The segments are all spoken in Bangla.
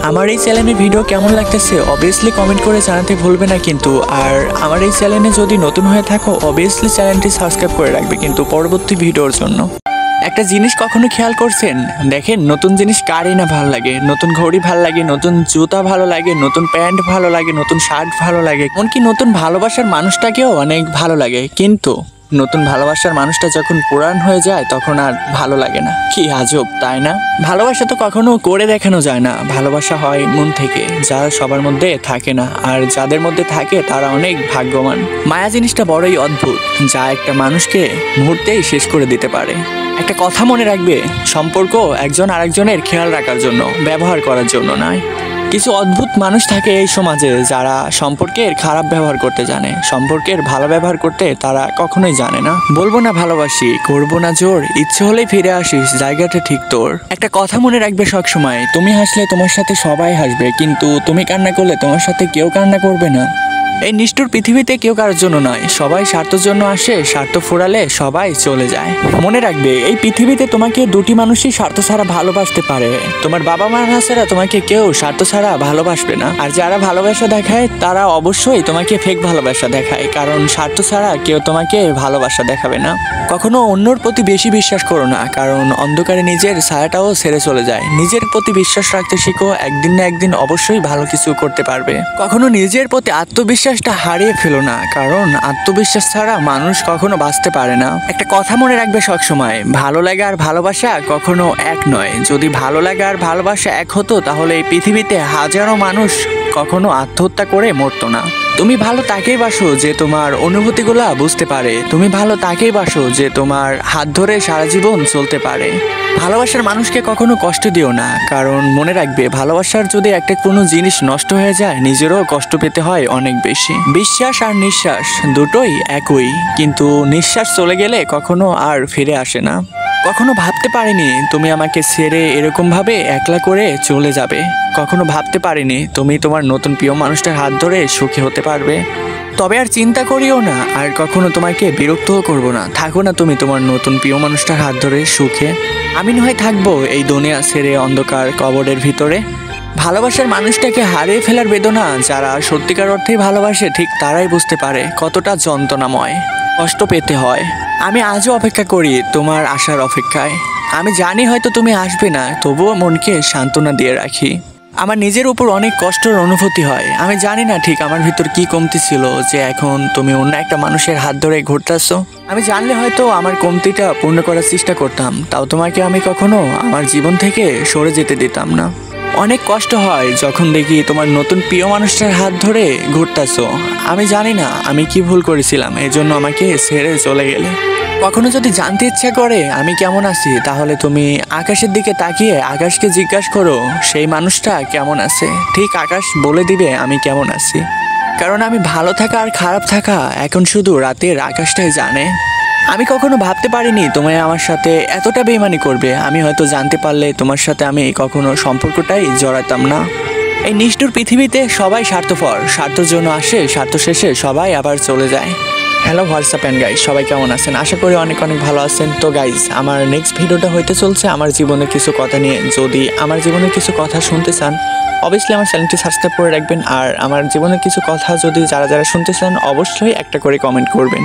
আমার এই চ্যানেলের ভিডিও কেমন লাগতেছে অবভিয়াসলি কমেন্ট করে জানাতে ভুলবে না কিন্তু। আর আমার এই চ্যানেলে যদি নতুন হয়ে থাকো অবভিয়াসলি চ্যানেলটি সাবস্ক্রাইব করে রাখবে কিন্তু পরবর্তী ভিডিওর জন্য। একটা জিনিস কখনো খেয়াল করছেন? দেখেন, নতুন জিনিস কারই না ভালো লাগে। নতুন ঘড়ি ভালো লাগে, নতুন জুতা ভালো লাগে, নতুন প্যান্ট ভালো লাগে, নতুন শার্ট ভালো লাগে, এমনকি নতুন ভালোবাসার মানুষটাকেও অনেক ভালো লাগে। কিন্তু নতুন ভালোবাসার মানুষটা যখন পুরান হয়ে যায় তখন আর ভালো লাগে না। কি আজব, তাই না? ভালোবাসা তো কখনো করে দেখানো যায় না, ভালোবাসা হয় মন থেকে, যা সবার মধ্যে থাকে না। আর যাদের মধ্যে থাকে তারা অনেক ভাগ্যবান। মায়া জিনিসটা বড়ই অদ্ভুত, যা একটা মানুষকে মুহূর্তেই শেষ করে দিতে পারে। একটা কথা মনে রাখবে, সম্পর্ক একজন আরেকজনের খেয়াল রাখার জন্য, ব্যবহার করার জন্য নয়। কিছু অদ্ভুত মানুষ থাকে এই সমাজে যারা সম্পর্কের খারাপ ব্যবহার করতে জানে, সম্পর্কের ভালো ব্যবহার করতে তারা কখনোই জানে না। বলবো না ভালোবাসি, করবো না জোর, ইচ্ছে হলেই ফিরে আসিস, জায়গাটা ঠিক তোর। একটা কথা মনে রাখবে সবসময়, তুমি হাসলে তোমার সাথে সবাই হাসবে, কিন্তু তুমি কান্না করলে তোমার সাথে কেউ কান্না করবে না। এই নিষ্ঠুর পৃথিবীতে কেউ কারোর জন্য নয়, সবাই স্বার্থের জন্য আসে, স্বার্থ ফুরালে সবাই চলে যায়। মনে রাখবে, এই পৃথিবীতে তোমাকে দুটি মানুষই স্বার্থ ছাড়া ভালোবাসতে পারে। তোমার বাবা মা না ছাড়া তোমাকে কেউ স্বার্থ ছাড়া ভালোবাসবে না। আর যারা ভালোবাসা দেখায় তারা অবশ্যই তোমাকে ফেক ভালোবাসা দেখায়, কারণ স্বার্থ ছাড়া কেউ তোমাকে ভালোবাসা দেখাবে না। কখনো অন্যর প্রতি বেশি বিশ্বাস করো না, কারণ অন্ধকারে নিজের ছায়াটাও ছেড়ে চলে যায়। নিজের প্রতি বিশ্বাস রাখতে শিখো, একদিন না একদিন অবশ্যই ভালো কিছু করতে পারবে। কখনো নিজের প্রতি আত্মবিশ্বাসটা হারিয়ে ফেলো না, কারণ আত্মবিশ্বাস ছাড়া মানুষ কখনো বাঁচতে পারে না। একটা কথা মনে রাখবে সবসময়, ভালো লাগা আর ভালোবাসা কখনো এক নয়। যদি ভালো লাগা আর ভালোবাসা এক হতো তাহলে এই পৃথিবীতে হাজারো মানুষ কখনো আত্মহত্যা করে মরতো না। তুমি ভালো তাকেই বাসো যে তোমার অনুভূতিগুলা বুঝতে পারে। তুমি ভালো তাকেই বাসো যে তোমার হাত ধরে সারা জীবন চলতে পারে। ভালোবাসার মানুষকে কখনো কষ্ট দিও না, কারণ মনে রাখবে, ভালোবাসার যদি একটা কোনো জিনিস নষ্ট হয়ে যায় নিজেরও কষ্ট পেতে হয় অনেক বেশি। বিশ্বাস আর নিঃশ্বাস দুটোই একই, কিন্তু নিঃশ্বাস চলে গেলে কখনো আর ফিরে আসে না। কখনো ভাবতে পারিনি তুমি আমাকে ছেড়ে এরকম ভাবে একলা করে চলে যাবে। কখনো ভাবতে পারিনি তুমি তোমার নতুন প্রিয় মানুষটার হাত ধরে সুখী হতে পারবে। তবে আর চিন্তা করিও না, আর কখনো তোমাকে বিরক্তও করবো না। থাকো না তুমি তোমার নতুন প্রিয় মানুষটার হাত ধরে সুখে। আমি নয় থাকবো এই দুনিয়া ছেড়ে অন্ধকার কবরের ভিতরে। ভালোবাসার মানুষটাকে হারিয়ে ফেলার বেদনা যারা সত্যিকার অর্থেই ভালোবাসে ঠিক তারাই বুঝতে পারে কতটা যন্ত্রণাময়, কষ্ট পেতে হয়। আমি আজও অপেক্ষা করি তোমার আসার অপেক্ষায়। আমি জানি হয়তো তুমি আসবে না, তবুও মনকে সান্ত্বনা দিয়ে রাখি। আমার নিজের উপর অনেক কষ্টের অনুভূতি হয়। আমি জানি না ঠিক আমার ভিতর কি কমতি ছিল যে এখন তুমি অন্য একটা মানুষের হাত ধরে ঘুরতেছো। আমি জানলে হয়তো আমার কমতিটা পূর্ণ করার চেষ্টা করতাম, তাও তোমাকে আমি কখনো আমার জীবন থেকে সরে যেতে দিতাম না। অনেক কষ্ট হয় যখন দেখি তোমার নতুন প্রিয় মানুষটার হাত ধরে ঘুরতেছো। আমি জানি না আমি কি ভুল করেছিলাম এই জন্য আমাকে ছেড়ে চলে গেলে। কখনো যদি জানতে ইচ্ছা করে আমি কেমন আছি, তাহলে তুমি আকাশের দিকে তাকিয়ে আকাশকে জিজ্ঞাসা করো সেই মানুষটা কেমন আছে। ঠিক আকাশ বলে দিবে আমি কেমন আছি, কারণ আমি ভালো থাকা আর খারাপ থাকা এখন শুধু রাতের আকাশটাই জানে। আমি কখনো ভাবতে পারিনি তুমি আমার সাথে এতটা বেইমানি করবে। আমি হয়তো জানতে পারলে তোমার সাথে আমি কখনো সম্পর্কটাই জড়াতাম না। এই নিষ্ঠুর পৃথিবীতে সবাই স্বার্থপর, স্বার্থের জন্য আসে, স্বার্থ শেষে সবাই আবার চলে যায়। হ্যালো হোয়াটসঅ্যাপ অ্যান্ড গাইজ, সবাই কেমন আছেন? আশা করি অনেক অনেক ভালো আছেন। তো গাইজ, আমার নেক্সট ভিডিওটা হইতে চলছে আমার জীবনের কিছু কথা নিয়ে। যদি আমার জীবনের কিছু কথা শুনতে চান অবশ্যই আমার চ্যানেলটি সাবস্ক্রাইব করে রাখবেন। আর আমার জীবনের কিছু কথা যদি যারা যারা শুনতে চান অবশ্যই একটা করে কমেন্ট করবেন।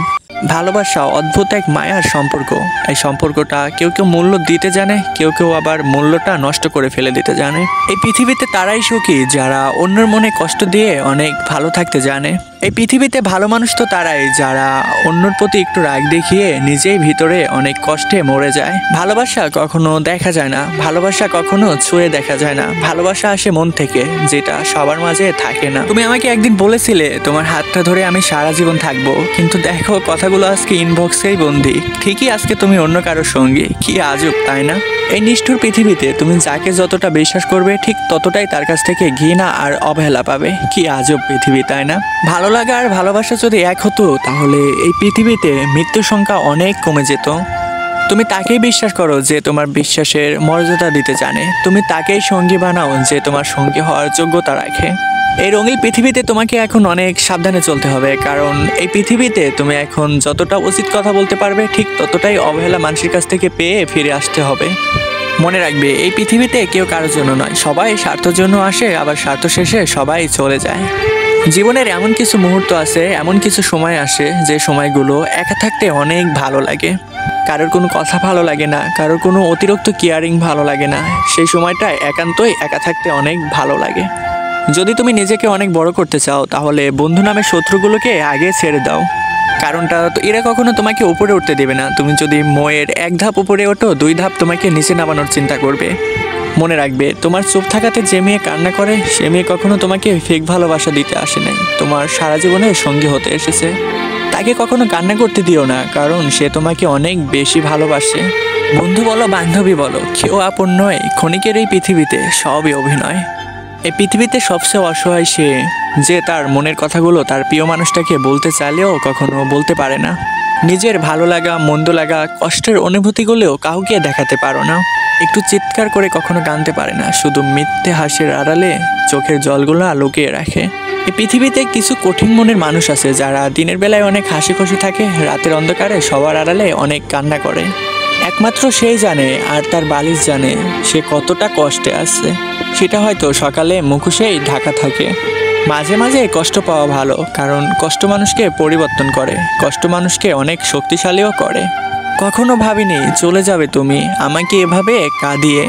ভালোবাসা অদ্ভুত এক মায়ার সম্পর্ক। এই সম্পর্কটা কেউ কেউ মূল্য দিতে জানে, কেউ কেউ আবার মূল্যটা নষ্ট করে ফেলে দিতে জানে। এই পৃথিবীতে তারাই সুখী যারা অন্যের মনে কষ্ট দিয়ে অনেক ভালো থাকতে জানে। এই পৃথিবীতে ভালো মানুষ তো তারাই যারা অন্যর প্রতি একটু রাগ দেখিয়ে নিজেই ভিতরে অনেক কষ্টে মরে যায়। ভালোবাসা কখনো দেখা যায় না, ভালোবাসা কখনো ছুঁয়ে দেখা যায় না। ভালোবাসা আসে মন থেকে, যেটা সবার মাঝে থাকে না। তুমি আমাকে একদিন বলেছিলে তোমার হাতটা ধরে আমি সারা জীবন থাকবো, কিন্তু দেখো কথাগুলো আজকে ইনবক্সেই বন্দি। ঠিকই আজকে তুমি অন্য কারোর সঙ্গে। কি আজব, তাই না? এই নিষ্ঠুর পৃথিবীতে তুমি যাকে যতটা বিশ্বাস করবে ঠিক ততটাই তার কাছ থেকে ঘৃণা আর অবহেলা পাবে। কি আজব পৃথিবী, তাই না? ভালো লাগা আর ভালোবাসা যদি এক হতো তাহলে এই পৃথিবীতে মৃত্যুর সংখ্যা অনেক কমে যেত। তুমি তাকেই বিশ্বাস করো যে তোমার বিশ্বাসের মর্যাদা দিতে জানে। তুমি তাকেই সঙ্গী বানাও যে তোমার সঙ্গী হওয়ার যোগ্যতা রাখে। এই রঙিন পৃথিবীতে তোমাকে এখন অনেক সাবধানে চলতে হবে, কারণ এই পৃথিবীতে তুমি এখন যতটা উচিত কথা বলতে পারবে ঠিক ততটাই অবহেলা মানুষের কাছ থেকে পেয়ে ফিরে আসতে হবে। মনে রাখবে এই পৃথিবীতে কেউ কারোর জন্য নয়, সবাই স্বার্থের জন্য আসে, আবার স্বার্থ শেষে সবাই চলে যায়। জীবনের এমন কিছু মুহূর্ত আছে, এমন কিছু সময় আসে যে সময়গুলো একা থাকতে অনেক ভালো লাগে। কারোর কোনো কথা ভালো লাগে না, কারোর কোনো অতিরিক্ত কেয়ারিং ভালো লাগে না। সেই সময়টা একান্তই একা থাকতে অনেক ভালো লাগে। যদি তুমি নিজেকে অনেক বড় করতে চাও তাহলে বন্ধু নামের শত্রুগুলোকে আগে ছেড়ে দাও। কারণটা তো এরা কখনো তোমাকে উপরে উঠতে দেবে না। তুমি যদি ময়ের এক ধাপ উপরে ওঠো, 2 ধাপ তোমাকে নিচে নামানোর চিন্তা করবে। মনে রাখবে, তোমার চুপ থাকাতে যে মেয়ে কান্না করে সে মেয়ে কখনো তোমাকে ফেক ভালোবাসা দিতে আসে নাই, তোমার সারা জীবনের সঙ্গী হতে এসেছে। তাকে কখনো কান্না করতে দিও না, কারণ সে তোমাকে অনেক বেশি ভালোবাসে। বন্ধু বলো, বান্ধবী বলো, কেউ আপন নয়। ক্ষণিকের এই পৃথিবীতে সবই অভিনয়। এই পৃথিবীতে সবচেয়ে অসহায় সে, যে তার মনের কথাগুলো তার প্রিয় মানুষটাকে বলতে চাইলেও কখনো বলতে পারে না। নিজের ভালো লাগা, মন্দ লাগা, কষ্টের অনুভূতিগুলোও কাউকে দেখাতে পারো না। একটু চিৎকার করে কখনো কাঁদতে পারে না, শুধু মিথ্যে হাসির আড়ালে চোখের জলগুলো লুকিয়ে রাখে। এই পৃথিবীতে কিছু কঠিন মনের মানুষ আছে যারা দিনের বেলায় অনেক হাসি খুশি থাকে, রাতের অন্ধকারে সবার আড়ালে অনেক কান্না করে। একমাত্র সেই জানে আর তার বালিশ জানে সে কতটা কষ্টে আছে। সেটা হয়তো সকালে মুখোশেই ঢাকা থাকে। মাঝে মাঝে কষ্ট পাওয়া ভালো, কারণ কষ্ট মানুষকে পরিবর্তন করে, কষ্ট মানুষকে অনেক শক্তিশালীও করে। কখনো ভাবিনি চলে যাবে তুমি আমাকে এভাবে কাঁদিয়ে,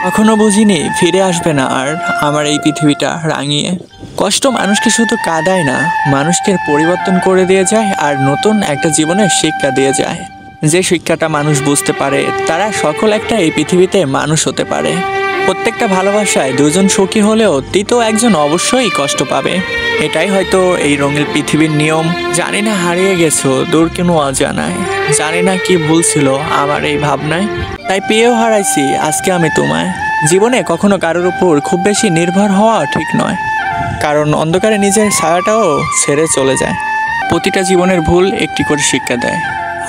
কখনো বুঝিনি ফিরে আসবে না আর আমার এই পৃথিবীটা রাঙিয়ে। কষ্ট মানুষকে শুধু কাঁদায় না, মানুষকে পরিবর্তন করে দিয়ে যায় আর নতুন একটা জীবনের শিক্ষা দিয়ে যায়। যে শিক্ষাটা মানুষ বুঝতে পারে তারা সকল একটা এই পৃথিবীতে মানুষ হতে পারে। প্রত্যেকটা ভালোবাসায় দুজন সুখী হলেও তৃতীয় একজন অবশ্যই কষ্ট পাবে। এটাই হয়তো এই রঙের পৃথিবীর নিয়ম। জানি না হারিয়ে গেছো দূর কোনো অজানায়, জানি না কি ভুল ছিল আমার এই ভাবনায়, তাই পেয়েও হারাইছি আজকে আমি তোমায়। জীবনে কখনো কারোর উপর খুব বেশি নির্ভর হওয়া ঠিক নয়, কারণ অন্ধকারে নিজের ছায়াটাও ছেড়ে চলে যায়। প্রতিটা জীবনের ভুল একটি করে শিক্ষা দেয়,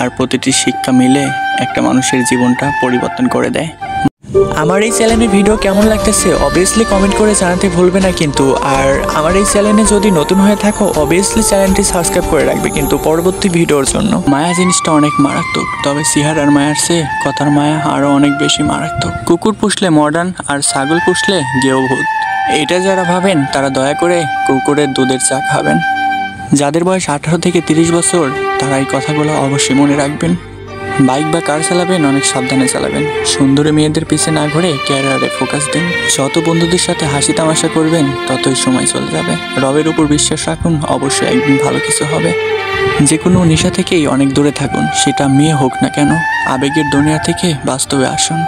আর প্রতিটি শিক্ষা মিলে একটা মানুষের জীবনটা পরিবর্তন করে দেয়। আমার এই চ্যানেলের ভিডিও কেমন লাগতেছে অবভিয়াসলি কমেন্ট করে জানাতে ভুলবে না কিন্তু। আর আমার এই চ্যানেলে যদি নতুন হয়ে থাকো অবভিয়াসলি চ্যানেলটি সাবস্ক্রাইব করে রাখবে কিন্তু পরবর্তী ভিডিওর জন্য। মায়া জিনিসটা অনেক মারাত্মক, তবে সিহারার মায়ার চেয়ে কথার মায়া আরও অনেক বেশি মারাত্মক। কুকুর পুষলে মডার্ন আর ছাগল পুষলে গেঁয়ো। এটা যারা ভাবেন তারা দয়া করে কুকুরের দুধের চা খাবেন। যাদের বয়স 18 থেকে 30 বছর তারা এই কথাগুলো অবশ্যই মনে রাখবেন। বাইক বা কার চালাবেন অনেক সাবধানে চালাবেন। সুন্দরী মেয়েদের পিছে না ঘুরে ক্যারিয়ারে ফোকাস দিন। যত বন্ধুদের সাথে হাসি তামাশা করবেন ততই সময় চলে যাবে। রবের উপর বিশ্বাস রাখুন, অবশ্যই একদিন ভালো কিছু হবে। যে কোনো নেশা থেকেই অনেক দূরে থাকুন, সেটা মেয়ে হোক না কেন। আবেগের দুনিয়া থেকে বাস্তবে আসুন।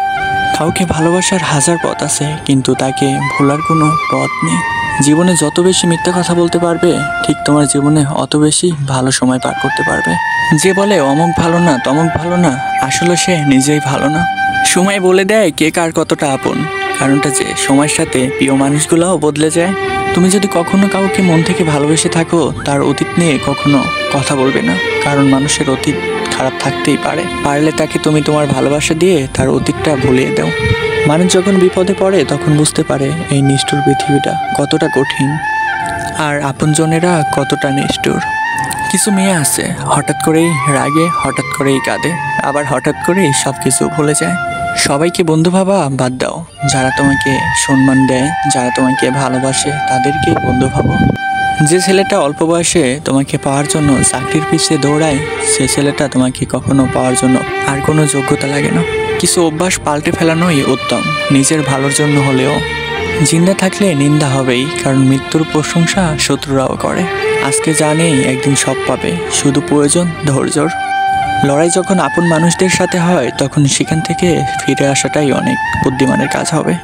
কাউকে ভালোবাসার হাজার পথ আছে, কিন্তু তাকে ভোলার কোনো পথ নেই। জীবনে যত বেশি মিথ্যা কথা বলতে পারবে ঠিক তোমার জীবনে অত বেশি ভালো সময় পার করতে পারবে। যে বলে অমুক ভালো না তমুক ভালো না, আসলে সে নিজেই ভালো না। সময় বলে দেয় কে কার কতটা আপন, কারণটা যে সময়ের সাথে প্রিয় মানুষগুলোও বদলে যায়। তুমি যদি কখনো কাউকে মন থেকে ভালোবেসে থাকো তার অতীত নিয়ে কখনো কথা বলবে না, কারণ মানুষের অতীত খারাপ থাকতেই পারে। পারলে তাকে তুমি তোমার ভালোবাসা দিয়ে তার অতীতটা ভুলিয়ে দাও। মানুষ যখন বিপদে পড়ে তখন বুঝতে পারে এই নিষ্ঠুর পৃথিবীটা কতটা কঠিন আর আপনজনেরা কতটা নিষ্ঠুর। কিছু মেয়ে আছে হঠাৎ করেই রাগে, হঠাৎ করেই কাঁদে, আবার হঠাৎ করেই সব কিছু ভুলে যায়। সবাইকে বন্ধু ভাবা বাদ দাও, যারা তোমাকে সম্মান দেয়, যারা তোমাকে ভালোবাসে তাদেরকে বন্ধু ভাবো। যে ছেলেটা অল্প বয়সে তোমাকে পাওয়ার জন্য চাকরির পিছিয়ে দৌড়ায়, সে ছেলেটা তোমাকে কখনো পাওয়ার জন্য আর কোনো যোগ্যতা লাগে না। কিছু অভ্যাস পাল্টে ফেলানোই উত্তম, নিজের ভালোর জন্য হলেও। জিন্দা থাকলে নিন্দা হবেই, কারণ মৃত্যুর প্রশংসা শত্রুরাও করে। আজকে জানেই একদিন সব পাবে, শুধু প্রয়োজন ধৈর্যর। লড়াই যখন আপন মানুষদের সাথে হয় তখন সেখান থেকে ফিরে আসাটাই অনেক বুদ্ধিমানের কাজ হবে।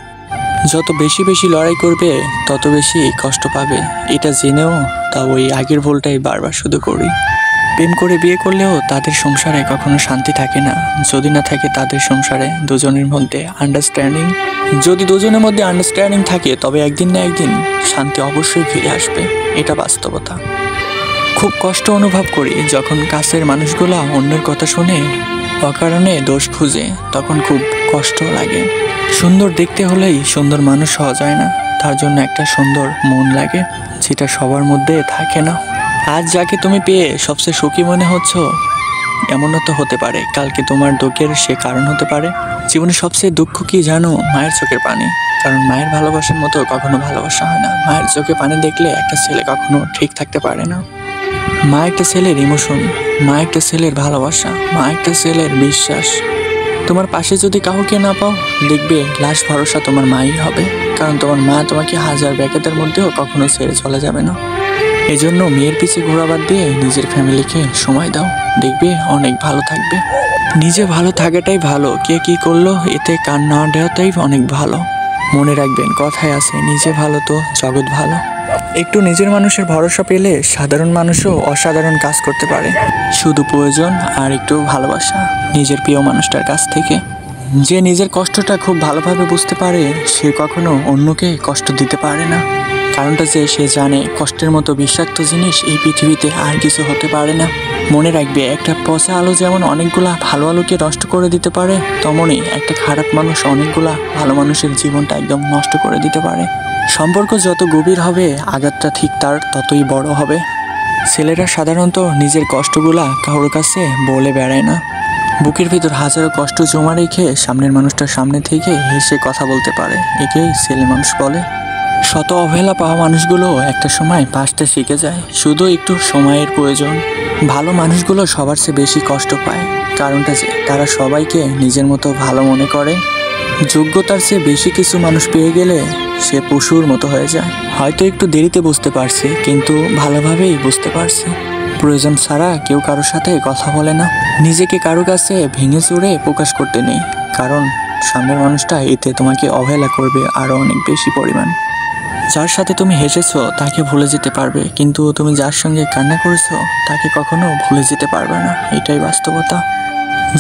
যত বেশি বেশি লড়াই করবে তত বেশি কষ্ট পাবে, এটা জেনেও তা ওই আগের ভুলটাই বারবার শুধু করি। প্রেম করে বিয়ে করলেও তাদের সংসারে কখনো শান্তি থাকে না, যদি না থাকে তাদের সংসারে দুজনের মধ্যে আন্ডারস্ট্যান্ডিং। যদি দুজনের মধ্যে আন্ডারস্ট্যান্ডিং থাকে তবে একদিন না একদিন শান্তি অবশ্যই ফিরে আসবে, এটা বাস্তবতা। খুব কষ্ট অনুভব করি যখন কাছের মানুষগুলো অন্যের কথা শুনে অকারণে দোষ খুঁজে, তখন খুব কষ্ট লাগে। সুন্দর দেখতে হলেই সুন্দর মানুষ হওয়া যায় না, তার জন্য একটা সুন্দর মন লাগে, যেটা সবার মধ্যে থাকে না। আজ যাকে তুমি পেয়ে সবচেয়ে সুখী মনে হচ্ছ, এমনও তো হতে পারে কালকে তোমার দুঃখের সে কারণ হতে পারে। জীবনে সবচেয়ে দুঃখ কি জানো? মায়ের চোখের পানি। কারণ মায়ের ভালোবাসার মতো কখনো ভালোবাসা হয় না। মায়ের চোখে পানি দেখলে একটা ছেলে কখনো ঠিক থাকতে পারে না। মা একটা ছেলের ইমোশন, মা একটা ছেলের ভালোবাসা, মা একটা ছেলের বিশ্বাস। তোমার পাশে যদি কাউকে না পাও, দেখবে লাশ ভরসা তোমার মাই হবে। কারণ তোমার মা তোমাকে হাজার ব্যাঘাতের মধ্যেও কখনো ছেড়ে চলে যাবে না। এজন্য মেয়ের পিছে ঘোরা বাদ দিয়ে নিজের ফ্যামিলিকে সময় দাও, দেখবে অনেক ভালো থাকবে। নিজে ভালো থাকাটাই ভালো, কে কি করলো এতে কান না দেওয়াটাই অনেক ভালো। মনে রাখবেন কথায় আছে, নিজে ভালো তো জগৎ ভালো। একটু নিজের মানুষের ভরসা পেলে সাধারণ মানুষও অসাধারণ কাজ করতে পারে। শুধু প্রয়োজন আর একটু ভালোবাসা নিজের প্রিয় মানুষটার কাছ থেকে। যে নিজের কষ্টটা খুব ভালোভাবে বুঝতে পারে সে কখনো অন্যকে কষ্ট দিতে পারে না। কারণটা যে সে জানে কষ্টের মতো বিষাক্ত জিনিস এই পৃথিবীতে আর কিছু হতে পারে না। মনে রাখবে একটা পচা আলো যেমন অনেকগুলা ভালো আলোকে নষ্ট করে দিতে পারে, তেমনই একটা খারাপ মানুষ অনেকগুলা ভালো মানুষের জীবনটা একদম নষ্ট করে দিতে পারে। সম্পর্ক যত গভীর হবে আঘাতটা ঠিক তার ততই বড় হবে। ছেলেরা সাধারণত নিজের কষ্টগুলা কারোর কাছে বলে বেড়ায় না। বুকের ভিতর হাজারো কষ্ট জমা রেখে সামনের মানুষটার সামনে থেকে হেসে কথা বলতে পারে, একেই ছেলে মানুষ বলে। শত অবহেলা পাওয়া মানুষগুলো একটা সময় বাঁচতে শিখে যায়, শুধু একটু সময়ের প্রয়োজন। ভালো মানুষগুলো সবার চেয়ে বেশি কষ্ট পায়, কারণটা যে তারা সবাইকে নিজের মতো ভালো মনে করে। যোগ্যতার চেয়ে বেশি কিছু মানুষ পেয়ে গেলে সে পশুর মতো হয়ে যায়। হয়তো একটু দেরিতে বুঝতে পারছে, কিন্তু ভালোভাবেই বুঝতে পারছে। প্রয়োজন ছাড়া কেউ কারোর সাথে কথা বলে না। নিজেকে কারো কাছে ভেঙে চুরে প্রকাশ করতে নেই, কারণ সামনের মানুষটা এতে তোমাকে অবহেলা করবে আরও অনেক বেশি পরিমাণ। যার সাথে তুমি হেসেছো তাকে ভুলে যেতে পারবে, কিন্তু তুমি যার সঙ্গে কান্না করেছো তাকে কখনো ভুলে যেতে পারবে না, এটাই বাস্তবতা।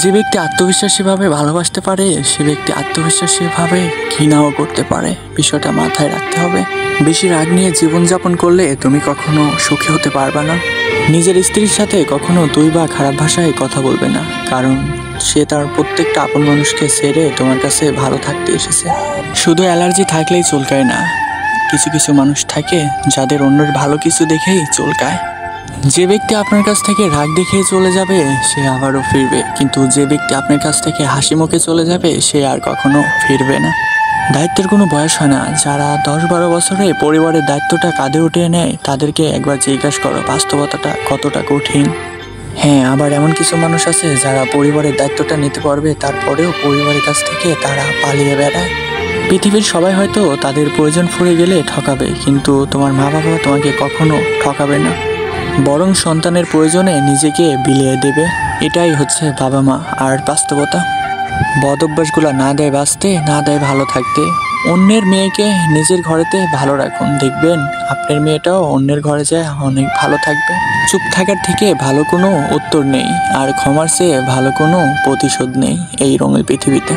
যে ব্যক্তি আত্মবিশ্বাসীভাবে ভালোবাসতে পারে সে ব্যক্তি আত্মবিশ্বাসীভাবে ঘৃণাও করতে পারে, বিষয়টা মাথায় রাখতে হবে। বেশি রাগ নিয়ে জীবনযাপন করলে তুমি কখনো সুখী হতে পারবে না। নিজের স্ত্রীর সাথে কখনো তুই বা খারাপ ভাষায় কথা বলবে না, কারণ সে তার প্রত্যেকটা আপন মানুষকে ছেড়ে তোমার কাছে ভালো থাকতে এসেছে। শুধু অ্যালার্জি থাকলেই চুলকায় না, কিছু কিছু মানুষ থাকে যাদের অন্যের ভালো কিছু দেখেই চুলকায়। যে ব্যক্তি আপনার কাছ থেকে রাগ দেখিয়ে চলে যাবে সে আবারও ফিরবে, কিন্তু যে ব্যক্তি আপনার কাছ থেকে হাসি মুখে চলে যাবে সে আর কখনো ফিরবে না। দায়িত্বের কোনো বয়স হয় না। যারা 10-12 বছরে পরিবারের দায়িত্বটা কাঁধে উঠিয়ে নেয় তাদেরকে একবার জিজ্ঞাসা করো বাস্তবতাটা কতটা কঠিন। হ্যাঁ, আবার এমন কিছু মানুষ আছে যারা পরিবারের দায়িত্বটা নিতে পারবে, তারপরেও পরিবারের কাছ থেকে তারা পালিয়ে বেড়ায়। পৃথিবীর সবাই হয়তো তাদের প্রয়োজন ফুরিয়ে গেলে ঠকাবে, কিন্তু তোমার মা বাবা তোমাকে কখনো ঠকাবে না, বরং সন্তানের প্রয়োজনে নিজেকে বিলিয়ে দেবে। এটাই হচ্ছে বাবা মা আর বাস্তবতা। বদ অভ্যাসগুলো না দেয় বাঁচতে, না দেয় ভালো থাকতে। অন্যের মেয়েকে নিজের ঘরেতে ভালো রাখুন, দেখবেন আপনার মেয়েটাও অন্যের ঘরে যায় অনেক ভালো থাকবে। চুপ থাকার থেকে ভালো কোনো উত্তর নেই, আর ক্ষমার চেয়ে ভালো কোনো প্রতিশোধ নেই এই রঙের পৃথিবীতে।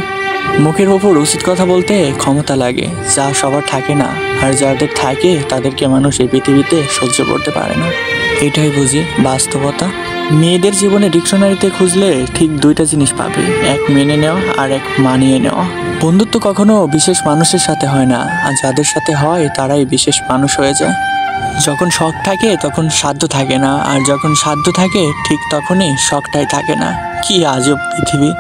মুখের ওপর উচিত কথা বলতে ক্ষমতা লাগে, যা সবার থাকে না, আর যাদের থাকে তাদেরকে মানুষ এই পৃথিবীতে সহ্য করতে পারে না। এটাই বুঝি বাস্তবতা। মেয়েদের জীবনে ডিকশনারিতে খুঁজলে ঠিক দুইটা জিনিস পাবে, এক মেনে নেওয়া আর এক মানিয়ে নেওয়া। বন্ধুত্ব কখনো বিশেষ মানুষের সাথে হয় না, আর যাদের সাথে হয় তারাই বিশেষ মানুষ হয়ে যায়। যখন শখ থাকে তখন সাধ্য থাকে না, আর যখন সাধ্য থাকে ঠিক তখনই শখটাই থাকে না। কি আজব পৃথিবী।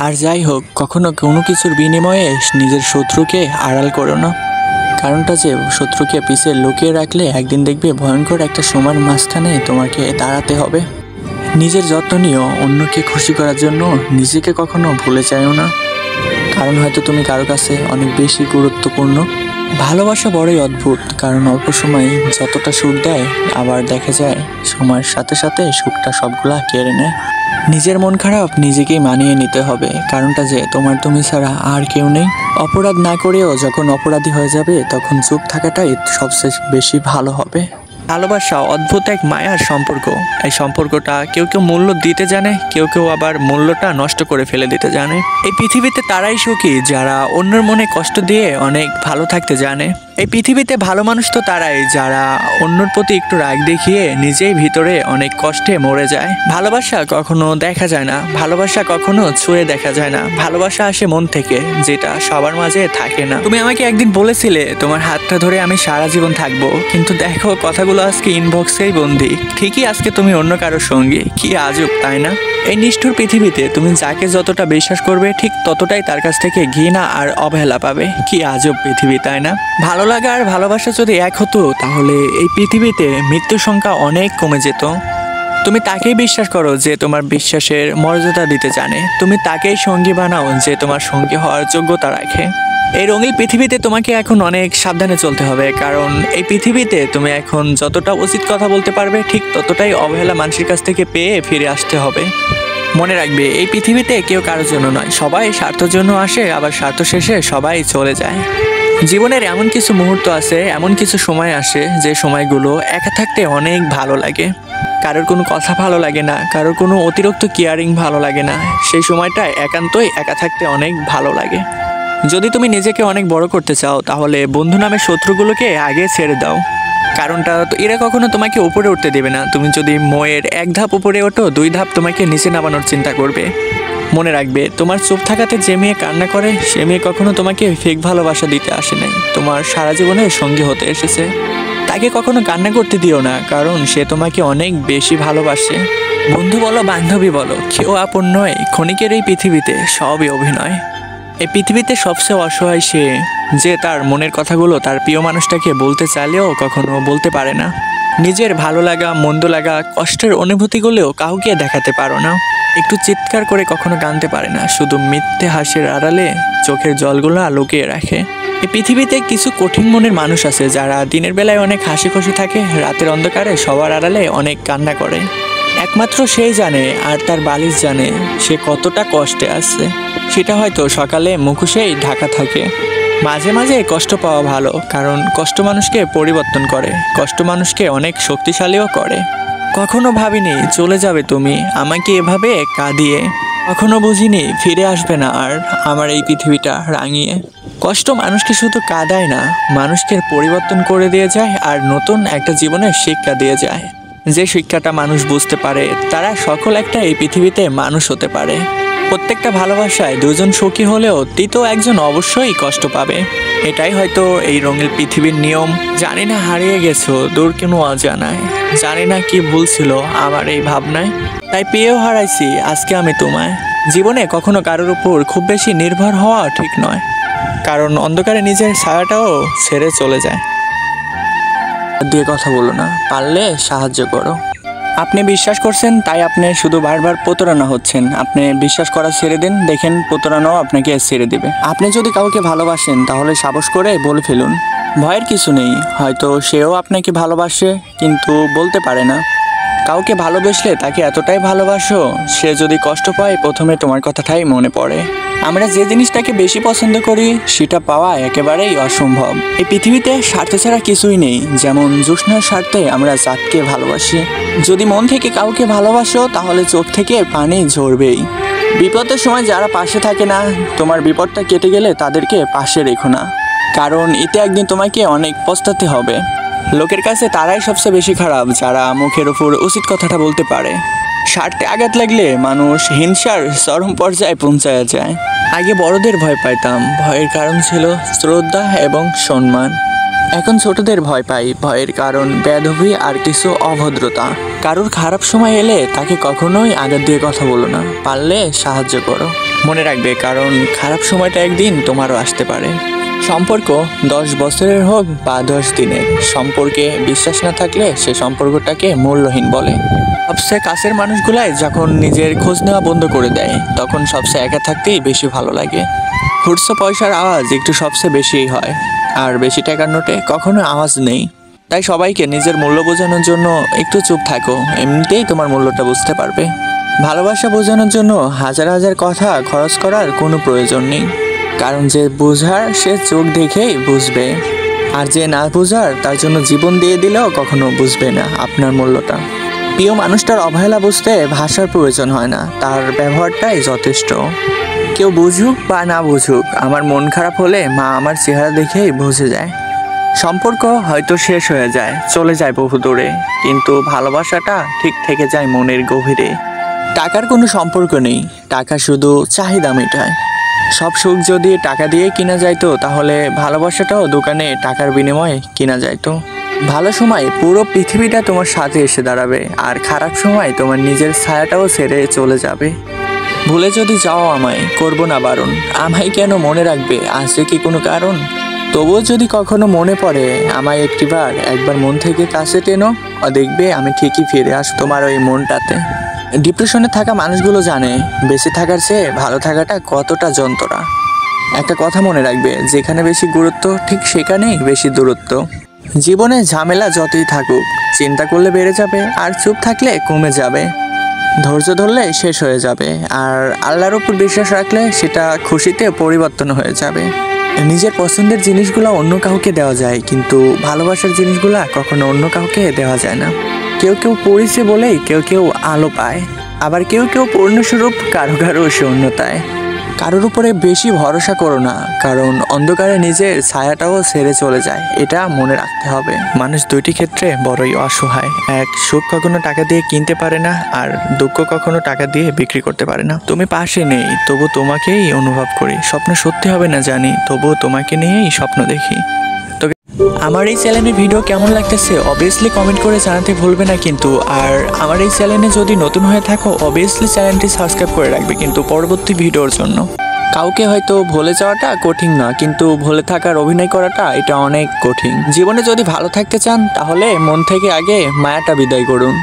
আর যাই হোক, কখনো কোনো কিছুর বিনিময়ে নিজের শত্রুকে আড়াল করো না, কারণটা যে শত্রুকে পিছে লুকিয়ে রাখলে একদিন দেখবে ভয়ঙ্কর একটা সময়ের মাঝখানে তোমাকে দাঁড়াতে হবে। নিজের যত্ন নিও, অন্যকে খুশি করার জন্য নিজেকে কখনো ভুলে যাইও না, কারণ হয়তো তুমি কারো কাছে অনেক বেশি গুরুত্বপূর্ণ। ভালোবাসা বড়ই অদ্ভুত, কারণ অল্প সময় যতটা সুখ দেয় আবার দেখা যায় সময়ের সাথে সাথে সুখটা সবগুলা কেড়ে নেয়। নিজের মন খারাপ নিজেকেই মানিয়ে নিতে হবে, কারণটা যে তোমার তুমি ছাড়া আর কেউ নেই। অপরাধ না করেও যখন অপরাধী হয়ে যাবে তখন চুপ থাকাটাই সবচেয়ে বেশি ভালো হবে। ভালোবাসা অদ্ভুত এক মায়ার সম্পর্ক। এই সম্পর্কটা কেউ কেউ মূল্য দিতে জানে, কেউ কেউ আবার মূল্যটা নষ্ট করে ফেলে দিতে জানে। এই পৃথিবীতে তারাই সুখী যারা অন্যের মনে কষ্ট দিয়ে অনেক ভালো থাকতে জানে। এই পৃথিবীতে ভালো মানুষ তো তারাই যারা অন্যর প্রতি একটু রাগ দেখিয়ে নিজেই ভিতরে অনেক কষ্টে মরে যায়। ভালোবাসা কখনো দেখা যায় না, ভালোবাসা কখনো ছুঁয়ে দেখা যায় না, ভালোবাসা আসে মন থেকে, যেটা সবার মাঝে থাকে না। তুমি আমাকে একদিন বলেছিলে তোমার হাতটা ধরে আমি সারা জীবন থাকবো, কিন্তু দেখো কথাগুলো সবগুলো আজকে ইনবক্সেই বন্দি। ঠিকই আজকে তুমি অন্য কারোর সঙ্গে। কি আজব, তাই না? এই নিষ্ঠুর পৃথিবীতে তুমি যাকে যতটা বিশ্বাস করবে ঠিক ততটাই তার কাছ থেকে ঘৃণা আর অবহেলা পাবে। কি আজব পৃথিবী, তাই না? ভালো লাগা আর ভালোবাসা যদি এক হতো তাহলে এই পৃথিবীতে মৃত্যুর সংখ্যা অনেক কমে যেত। তুমি তাকেই বিশ্বাস করো যে তোমার বিশ্বাসের মর্যাদা দিতে জানে। তুমি তাকেই সঙ্গী বানাও যে তোমার সঙ্গী হওয়ার যোগ্যতা রাখে। এই রঙিন পৃথিবীতে তোমাকে এখন অনেক সাবধানে চলতে হবে, কারণ এই পৃথিবীতে তুমি এখন যতটা উচিত কথা বলতে পারবে ঠিক ততটাই অবহেলা মানুষের কাছ থেকে পেয়ে ফিরে আসতে হবে। মনে রাখবে, এই পৃথিবীতে কেউ কারোর জন্য নয়, সবাই স্বার্থের জন্য আসে, আবার স্বার্থ শেষে সবাই চলে যায়। জীবনের এমন কিছু মুহূর্ত আছে, এমন কিছু সময় আসে যে সময়গুলো একা থাকতে অনেক ভালো লাগে। কারোর কোনো কথা ভালো লাগে না, কারোর কোনো অতিরিক্ত কেয়ারিং ভালো লাগে না। সেই সময়টা একান্তই একা থাকতে অনেক ভালো লাগে। যদি তুমি নিজেকে অনেক বড় করতে চাও তাহলে বন্ধু নামের শত্রুগুলোকে আগে ছেড়ে দাও। কারণটা তো এরা কখনো তোমাকে উপরে উঠতে দেবে না। তুমি যদি ময়ের এক ধাপ উপরে ওঠো, 2 ধাপ তোমাকে নিচে নামানোর চিন্তা করবে। মনে রাখবে, তোমার চুপ থাকাতে যে মেয়ে কান্না করে সে মেয়ে কখনো তোমাকে ফেক ভালোবাসা দিতে আসে নাই, তোমার সারা জীবনের সঙ্গী হতে এসেছে। তাকে কখনো কান্না করতে দিও না, কারণ সে তোমাকে অনেক বেশি ভালোবাসে। বন্ধু বলো, বান্ধবী বলো, কেউ আপন নয়। ক্ষণিকের এই পৃথিবীতে সবই অভিনয়। এই পৃথিবীতে সবচেয়ে অসহায় সে, যে তার মনের কথাগুলো তার প্রিয় মানুষটাকে বলতে চাইলেও কখনো বলতে পারে না। নিজের ভালো লাগা, মন্দ লাগা, কষ্টের অনুভূতিগুলোও কাউকে দেখাতে পারো না। একটু চিৎকার করে কখনো কাঁদতে পারে না, শুধু মিথ্যে হাসির আড়ালে চোখের জলগুলো লুকিয়ে রাখে। এই পৃথিবীতে কিছু কঠিন মনের মানুষ আছে যারা দিনের বেলায় অনেক হাসি খুশি থাকে, রাতের অন্ধকারে সবার আড়ালে অনেক কান্না করে। একমাত্র সেই জানে আর তার বালিশ জানে সে কতটা কষ্টে আছে। সেটা হয়তো সকালে মুখোশেই ঢাকা থাকে। মাঝে মাঝে কষ্ট পাওয়া ভালো, কারণ কষ্ট মানুষকে পরিবর্তন করে, কষ্ট মানুষকে অনেক শক্তিশালীও করে। কখনো ভাবিনি চলে যাবে তুমি আমাকে এভাবে কাঁদিয়ে, কখনো বুঝিনি ফিরে আসবে না আর আমার এই পৃথিবীটা রাঙিয়ে। কষ্ট মানুষকে শুধু কাঁদায় না, মানুষকে পরিবর্তন করে দিয়ে যায় আর নতুন একটা জীবনের শিক্ষা দিয়ে যায়। যে শিক্ষাটা মানুষ বুঝতে পারে তারা সকল একটা এই পৃথিবীতে মানুষ হতে পারে। প্রত্যেকটা ভালোবাসায় দুজন সুখী হলেও তৃতীয় একজন অবশ্যই কষ্ট পাবে। এটাই হয়তো এই রঙের পৃথিবীর নিয়ম। জানি না হারিয়ে গেছো দূর কোনো অজানায়, জানি না কি ভুল ছিল আমার এই ভাবনায়, তাই পেয়েও হারাইছি আজকে আমি তোমায়। জীবনে কখনো কারোর উপর খুব বেশি নির্ভর হওয়া ঠিক নয়, কারণ অন্ধকারে নিজের ছায়াটাও ছেড়ে চলে যায়। দিয়ে কথা বলো না, পারলে সাহায্য করো। আপনি বিশ্বাস করছেন তাই আপনি শুধু বারবার প্রতারণা হচ্ছেন। আপনি বিশ্বাস করা ছেড়ে দিন, দেখেন প্রতারণাও আপনাকে ছেড়ে দেবে। আপনি যদি কাউকে ভালোবাসেন তাহলে সাহস করে বলে ফেলুন, ভয়ের কিছু নেই। হয়তো সেও আপনাকে ভালোবাসে কিন্তু বলতে পারে না। কাউকে ভালোবাসলে তাকে এতটাই ভালোবাসো, সে যদি কষ্ট পায় প্রথমে তোমার কথাটাই মনে পড়ে। আমরা যে জিনিসটাকে বেশি পছন্দ করি সেটা পাওয়া একেবারেই অসম্ভব। এই পৃথিবীতে স্বার্থ ছাড়া কিছুই নেই, যেমন জ্যোৎস্নার স্বার্থে আমরা চাঁদকে ভালোবাসি। যদি মন থেকে কাউকে ভালোবাসো তাহলে চোখ থেকে পানি ঝরবেই। বিপদের সময় যারা পাশে থাকে না, তোমার বিপদটা কেটে গেলে তাদেরকে পাশে রেখো না, কারণ এতে একদিন তোমাকে অনেক পস্তাতে হবে। লোকের কাছে তারাই সবচেয়ে বেশি খারাপ যারা মুখের উপর উচিত কথাটা বলতে পারে। স্বার্থে আঘাত লাগলে মানুষ হিংসার চরম পর্যায়ে পৌঁছায় যায়। আগে বড়দের ভয় পাইতাম, ভয়ের কারণ ছিল শ্রদ্ধা এবং সম্মান। এখন ছোটদের ভয় পাই, ভয়ের কারণ বেয়াদবি আর কিছু অভদ্রতা। কারোর খারাপ সময় এলে তাকে কখনোই আঘাত দিয়ে কথা বলো না, পারলে সাহায্য করো। মনে রাখবে, কারণ খারাপ সময়টা একদিন তোমারও আসতে পারে। সম্পর্ক 10 বছরের হোক বা 10 দিনের, সম্পর্কে বিশ্বাস না থাকলে সে সম্পর্কটাকে মূল্যহীন বলে। সবচেয়ে কাছের মানুষগুলাই যখন নিজের খোঁজ নেওয়া বন্ধ করে দেয় তখন সবচেয়ে একা থাকতেই বেশি ভালো লাগে। খুচরো পয়সার আওয়াজ একটু সবচেয়ে বেশিই হয়, আর বেশি টাকার নোটে কখনো আওয়াজ নেই। তাই সবাইকে নিজের মূল্য বোঝানোর জন্য একটু চুপ থাকো, এমনিতেই তোমার মূল্যটা বুঝতে পারবে। ভালোবাসা বোঝানোর জন্য হাজার হাজার কথা খরচ করার কোনো প্রয়োজন নেই, কারণ যে বোঝার সে চোখ দেখেই বুঝবে, আর যে না বোঝার তার জন্য জীবন দিয়ে দিলেও কখনো বুঝবে না আপনার মূল্যটা। প্রিয় মানুষটার অবহেলা বুঝতে ভাষার প্রয়োজন হয় না, তার ব্যবহারটাই যথেষ্ট। কেউ বুঝুক বা না বুঝুক, আমার মন খারাপ হলে মা আমার চেহারা দেখেই বুঝে যায়। সম্পর্ক হয়তো শেষ হয়ে যায়, চলে যায় বহু দূরে, কিন্তু ভালোবাসাটা ঠিক থেকে যায় মনের গভীরে। টাকার কোনো সম্পর্ক নেই, টাকা শুধু চাহিদা মেটায়। সব সুখ যদি টাকা দিয়ে কিনা যাইতো তাহলে ভালোবাসাটাও দোকানে টাকার বিনিময়ে কিনা যাইতো। ভালো সময় পুরো পৃথিবীটা তোমার সাথে এসে দাঁড়াবে, আর খারাপ সময় তোমার নিজের ছায়াটাও ছেড়ে চলে যাবে। ভুলে যদি যাও আমায়, করবো না বারণ। আমায় কেন মনে রাখবে, আছে কি কোনো কারণ? তবুও যদি কখনো মনে পড়ে আমায় একবার মন থেকে কাছে টেনো, দেখবে আমি ঠিকই ফিরে আসবো তোমার ওই মনটাতে। ডিপ্রেশনে থাকা মানুষগুলো জানে বেঁচে থাকার চেয়ে ভালো থাকাটা কতটা যন্ত্রণা। একটা কথা মনে রাখবে, যেখানে বেশি গুরুত্ব ঠিক সেখানেই বেশি দূরত্ব। জীবনে ঝামেলা যতই থাকুক, চিন্তা করলে বেড়ে যাবে, আর চুপ থাকলে কমে যাবে। ধৈর্য ধরলে শেষ হয়ে যাবে, আর আল্লাহর উপর বিশ্বাস রাখলে সেটা খুশিতে পরিবর্তন হয়ে যাবে। নিজের পছন্দের জিনিসগুলো অন্য কাউকে দেওয়া যায়, কিন্তু ভালোবাসার জিনিসগুলো কখনো অন্য কাউকে দেওয়া যায় না। কেউ কেউ পড়েছে বলেই কেউ আলো পায়, আবার কেউ পূর্ণস্বরূপ কারো শূন্যতায়। কারোর উপরে বেশি ভরসা করো না, কারণ অন্ধকারে নিজের ছায়াটাও ছেড়ে চলে যায়, এটা মনে রাখতে হবে। মানুষ দুইটি ক্ষেত্রে বড়ই অসহায়। এক, সুখ কখনো টাকা দিয়ে কিনতে পারে না, আর দুঃখ কখনো টাকা দিয়ে বিক্রি করতে পারে না। তুমি পাশে নেই, তবু তোমাকেই অনুভব করি। স্বপ্ন সত্যি হবে না জানি, তবুও তোমাকে নিয়েই স্বপ্ন দেখি। আমার এই চ্যানেলের ভিডিও কেমন লাগতেছে অবভিয়াসলি কমেন্ট করে জানাতে ভুলবে না কিন্তু। আর আমার এই চ্যানেলে যদি নতুন হয়ে থাকো অবভিয়াসলি চ্যানেলটি সাবস্ক্রাইব করে রাখবে কিন্তু পরবর্তী ভিডিওর জন্য। কাউকে হয়তো ভুলে যাওয়াটা কঠিন না, কিন্তু ভুলে থাকার অভিনয় করাটা এটা অনেক কঠিন। জীবনে যদি ভালো থাকতে চান তাহলে মন থেকে আগে মায়াটা বিদায় করুন।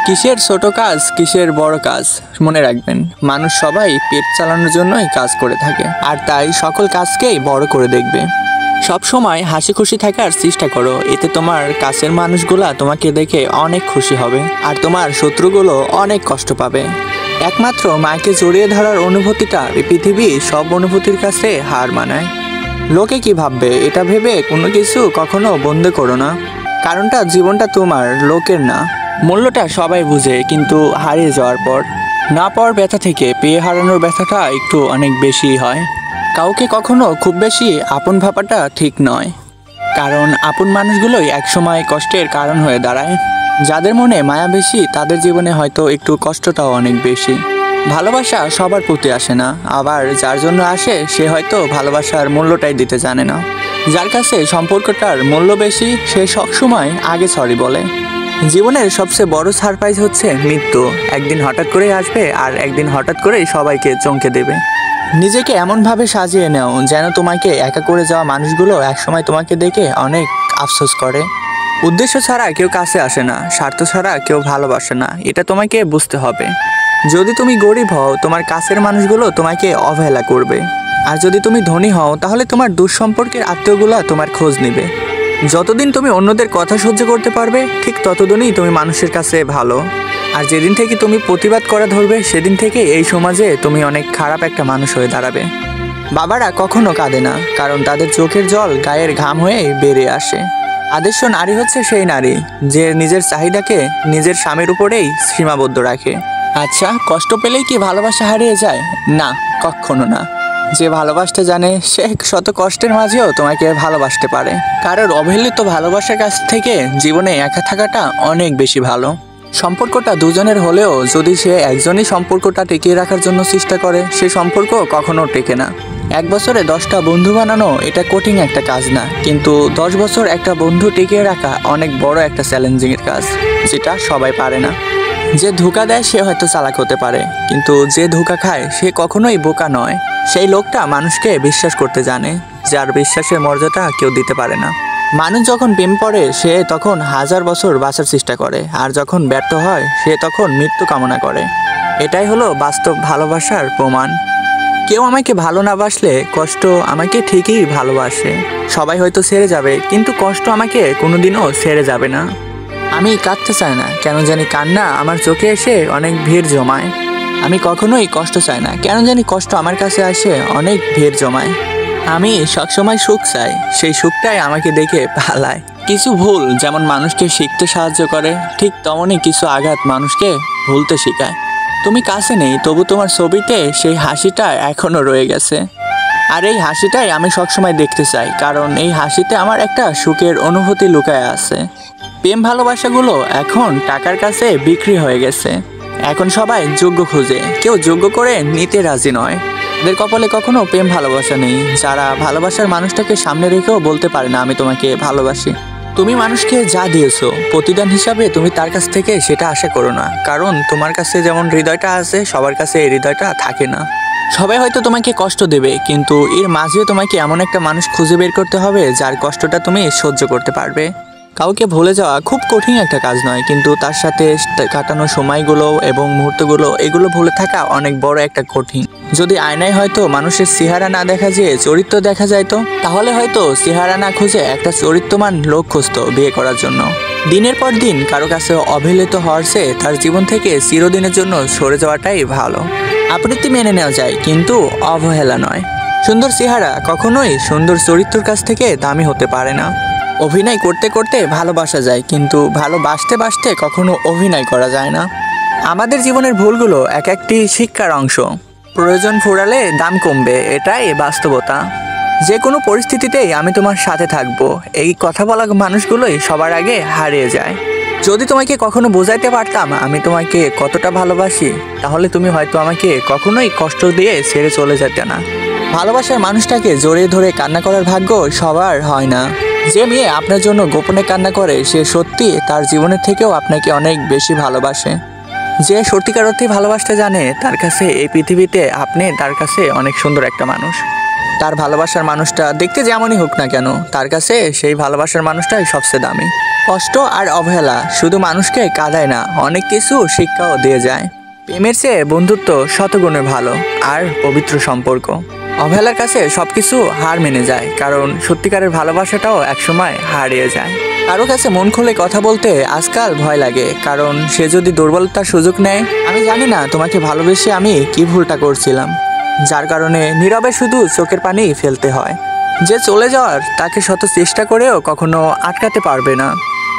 কিসের ছোট কাজ, কিসের বড় কাজ, মনে রাখবেন মানুষ সবাই পেট চালানোর জন্যই কাজ করে থাকে, আর তাই সকল কাজকেই বড় করে দেখবে। সব সময় হাসি খুশি থাকার চেষ্টা করো, এতে তোমার কাছের মানুষগুলা তোমাকে দেখে অনেক খুশি হবে, আর তোমার শত্রুগুলো অনেক কষ্ট পাবে। একমাত্র মাকে জড়িয়ে ধরার অনুভূতিটা এই পৃথিবী সব অনুভূতির কাছে হার মানায়। লোকে কি ভাববে এটা ভেবে কোনো কিছু কখনো বন্ধ করো না, কারণটা জীবনটা তোমার, লোকের না। মূল্যটা সবাই বুঝে, কিন্তু হারিয়ে যাওয়ার পর না পাওয়ার ব্যথা থেকে পেয়ে হারানোর ব্যথাটা একটু অনেক বেশি হয়। কাউকে কখনো খুব বেশি আপন ভাবাটা ঠিক নয়, কারণ আপন মানুষগুলোই একসময় কষ্টের কারণ হয়ে দাঁড়ায়। যাদের মনে মায়া বেশি তাদের জীবনে হয়তো একটু কষ্টটাও অনেক বেশি। ভালোবাসা সবার প্রতি আসে না, আবার যার জন্য আসে সে হয়তো ভালোবাসার মূল্যটাই দিতে জানে না। যার কাছে সম্পর্কটার মূল্য বেশি সে সবসময় আগে সরি বলে। জীবনের সবচেয়ে বড় সারপ্রাইজ হচ্ছে মৃত্যু। একদিন হঠাৎ করেই আসবে, আর একদিন হঠাৎ করেই সবাইকে চমকে দেবে। নিজেকে এমনভাবে সাজিয়ে নাও যেন তোমাকে একা করে যাওয়া মানুষগুলো একসময় তোমাকে দেখে অনেক আফসোস করে। উদ্দেশ্য ছাড়া কেউ কাছে আসে না, স্বার্থ ছাড়া কেউ ভালোবাসে না, এটা তোমাকে বুঝতে হবে। যদি তুমি গরিব হও তোমার কাছের মানুষগুলো তোমাকে অবহেলা করবে, আর যদি তুমি ধনী হও তাহলে তোমার দুঃসম্পর্কের আত্মীয়গুলো তোমার খোঁজ নেবে। যতদিন তুমি অন্যদের কথা সহ্য করতে পারবে ঠিক ততদিনই তুমি মানুষের কাছে ভালো, আর যেদিন থেকে তুমি প্রতিবাদ করা ধরবে সেদিন থেকে এই সমাজে তুমি অনেক খারাপ একটা মানুষ হয়ে দাঁড়াবে। বাবারা কখনো কাঁদে না, কারণ তাদের চোখের জল গায়ের ঘাম হয়ে বেরিয়ে আসে। আদর্শ নারী হচ্ছে সেই নারী যে নিজের চাহিদাকে নিজের স্বামীর উপরেই সীমাবদ্ধ রাখে। আচ্ছা, কষ্ট পেলেই কি ভালোবাসা হারিয়ে যায়? না, কখনো না। যে ভালোবাসতে জানে সে শত কষ্টের মাঝেও তোমাকে ভালোবাসতে পারে। কারোর অবহেলিত ভালোবাসার কাছ থেকে জীবনে একা থাকাটা অনেক বেশি ভালো। সম্পর্কটা দুজনের হলেও যদি সে একজনই সম্পর্কটা টিকিয়ে রাখার জন্য চেষ্টা করে সে সম্পর্ক কখনো টেকে না। 1 বছরে 10টা বন্ধু বানানো এটা কঠিন একটা কাজ না, কিন্তু 10 বছর একটা বন্ধু টিকিয়ে রাখা অনেক বড় একটা চ্যালেঞ্জিংয়ের কাজ, যেটা সবাই পারে না। যে ধোঁকা দেয় সে হয়তো চালাক হতে পারে, কিন্তু যে ধোঁকা খায় সে কখনোই বোকা নয়। সেই লোকটা মানুষকে বিশ্বাস করতে জানে, যার বিশ্বাসের মর্যাদা কেউ দিতে পারে না। মানুষ যখন প্রেম পড়ে সে তখন 1000 বছর বাঁচার চেষ্টা করে, আর যখন ব্যর্থ হয় সে তখন মৃত্যু কামনা করে। এটাই হলো বাস্তব ভালোবাসার প্রমাণ। কেউ আমাকে ভালো না বাসলে কষ্ট আমাকে ঠিকই ভালোবাসে। সবাই হয়তো ছেড়ে যাবে, কিন্তু কষ্ট আমাকে কোনোদিনও ছেড়ে যাবে না। আমি কাঁদতে চাই না, কেন জানি কান্না আমার চোখে এসে অনেক ভিড় জমায়। আমি কখনোই কষ্ট চাই না, কেন জানি কষ্ট আমার কাছে আসে অনেক ভিড় জমায়। আমি সবসময় সুখ চাই, সেই সুখটাই আমাকে দেখে পালায়। কিছু ভুল যেমন মানুষকে শিখতে সাহায্য করে, ঠিক তেমনই কিছু আঘাত মানুষকে ভুলতে শেখায়। তুমি কাছে নেই, তবু তোমার ছবিতে সেই হাসিটা এখনো রয়ে গেছে, আর এই হাসিটাই আমি সবসময় দেখতে চাই, কারণ এই হাসিতে আমার একটা সুখের অনুভূতি লুকায় আছে। প্রেম ভালোবাসাগুলো এখন টাকার কাছে বিক্রি হয়ে গেছে। এখন সবাই যোগ্য খুঁজে, কেউ যোগ্য করে নিতে রাজি নয়। এদের কপালে কখনো প্রেম ভালোবাসা নেই, যারা ভালোবাসার মানুষটাকে সামনে রেখেও বলতে পারে না আমি তোমাকে ভালোবাসি। তুমি মানুষকে যা দিয়েছো প্রতিদান হিসাবে তুমি তার কাছ থেকে সেটা আশা করো না, কারণ তোমার কাছে যেমন হৃদয়টা আছে সবার কাছে এই হৃদয়টা থাকে না। সবাই হয়তো তোমাকে কষ্ট দেবে, কিন্তু এর মাঝেও তোমাকে এমন একটা মানুষ খুঁজে বের করতে হবে যার কষ্টটা তুমি সহ্য করতে পারবে। কাউকে ভুলে যাওয়া খুব কঠিন একটা কাজ নয়, কিন্তু তার সাথে কাটানো সময়গুলো এবং মুহূর্তগুলো এগুলো ভুলে থাকা অনেক বড় একটা কঠিন। যদি আয়নায় হয়তো মানুষের চেহারা না দেখা যেয়ে চরিত্র দেখা যাইতো, তাহলে হয়তো চেহারা না খুঁজে একটা চরিত্রমান লোক খুঁজতো বিয়ে করার জন্য। দিনের পর দিন কারো কাছে অবহেলিত হওয়ার চেয়ে তার জীবন থেকে চিরদিনের জন্য সরে যাওয়াটাই ভালো। আবৃত্তি মেনে নেওয়া যায়, কিন্তু অবহেলা নয়। সুন্দর চেহারা কখনোই সুন্দর চরিত্রের কাছ থেকে দামি হতে পারে না। অভিনয় করতে করতে ভালোবাসা যায়, কিন্তু ভালোবাসতে বাসতে কখনো অভিনয় করা যায় না। আমাদের জীবনের ভুলগুলো এক একটি শিক্ষার অংশ। প্রয়োজন ফুরালে দাম কমবে, এটাই বাস্তবতা। যে কোনো পরিস্থিতিতেই আমি তোমার সাথে থাকবো, এই কথা বলা মানুষগুলোই সবার আগে হারিয়ে যায়। যদি তোমাকে কখনো বোঝাইতে পারতাম আমি তোমাকে কতটা ভালোবাসি, তাহলে তুমি হয়তো আমাকে কখনোই কষ্ট দিয়ে ছেড়ে চলে যেতে না। ভালোবাসার মানুষটাকে জড়িয়ে ধরে কান্না করার ভাগ্য সবার হয় না। যে মেয়ে আপনার জন্য গোপনে কান্না করে সে সত্যি তার জীবনের থেকেও আপনাকে অনেক বেশি ভালোবাসে। যে সত্যিকার অর্থে ভালোবাসতে জানে তার কাছে এই পৃথিবীতে আপনি তার কাছে অনেক সুন্দর একটা মানুষ। তার ভালোবাসার মানুষটা দেখতে যেমনই হোক না কেন, তার কাছে সেই ভালোবাসার মানুষটাই সবচেয়ে দামি। কষ্ট আর অবহেলা শুধু মানুষকে কাঁদায় না, অনেক কিছু শিক্ষাও দিয়ে যায়। প্রেমের চেয়ে বন্ধুত্ব শতগুণে ভালো আর পবিত্র সম্পর্ক। অবহেলার কাছে সবকিছু হার মেনে যায়, কারণ সত্যিকারের ভালোবাসাটাও একসময় হারিয়ে যায়। কারো কাছে মন খুলে কথা বলতে আজকাল ভয় লাগে, কারণ সে যদি দুর্বলতার সুযোগ নেয়। আমি জানি না তোমাকে ভালোবেসে আমি কি ভুলটা করছিলাম, যার কারণে নীরবে শুধু চোখের পানি ফেলতে হয়। যে চলে যাওয়ার তাকে শত চেষ্টা করেও কখনো আটকাতে পারবে না,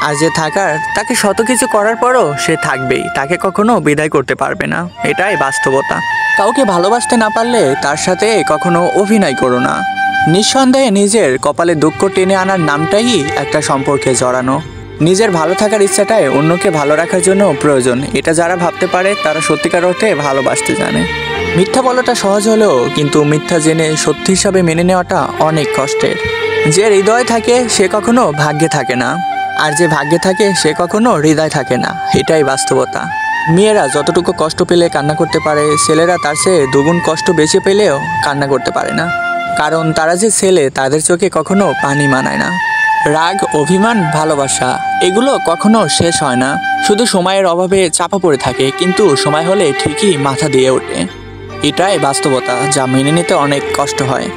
আর যে থাকার তাকে শত কিছু করার পরও সে থাকবেই, তাকে কখনো বিদায় করতে পারবে না। এটাই বাস্তবতা। কাউকে ভালোবাসতে না পারলে তার সাথে কখনো অভিনয় করো না। নিঃসন্দেহে নিজের কপালে দুঃখ টেনে আনার নামটাই একটা সম্পর্কে জড়ানো। নিজের ভালো থাকার ইচ্ছাটাই অন্যকে ভালো রাখার জন্য প্রয়োজন, এটা যারা ভাবতে পারে তারা সত্যিকার অর্থে ভালোবাসতে জানে। মিথ্যা বলাটা সহজ হলেও কিন্তু মিথ্যা জেনে সত্যি হিসাবে মেনে নেওয়াটা অনেক কষ্টের। যে হৃদয় থাকে সে কখনো ভাগ্যে থাকে না, আর যে ভাগ্যে থাকে সে কখনো হৃদয় থাকে না। এটাই বাস্তবতা। মেয়েরা যতটুকু কষ্ট পেলে কান্না করতে পারে, ছেলেরা তার চেয়ে দুগুণ কষ্ট বেশি পেলেও কান্না করতে পারে না, কারণ তারা যে ছেলে তাদের চোখে কখনো পানি মানায় না। রাগ, অভিমান, ভালোবাসা এগুলো কখনো শেষ হয় না, শুধু সময়ের অভাবে চাপা পড়ে থাকে, কিন্তু সময় হলে ঠিকই মাথা দিয়ে ওঠে। এটাই বাস্তবতা, যা মেনে নিতে অনেক কষ্ট হয়।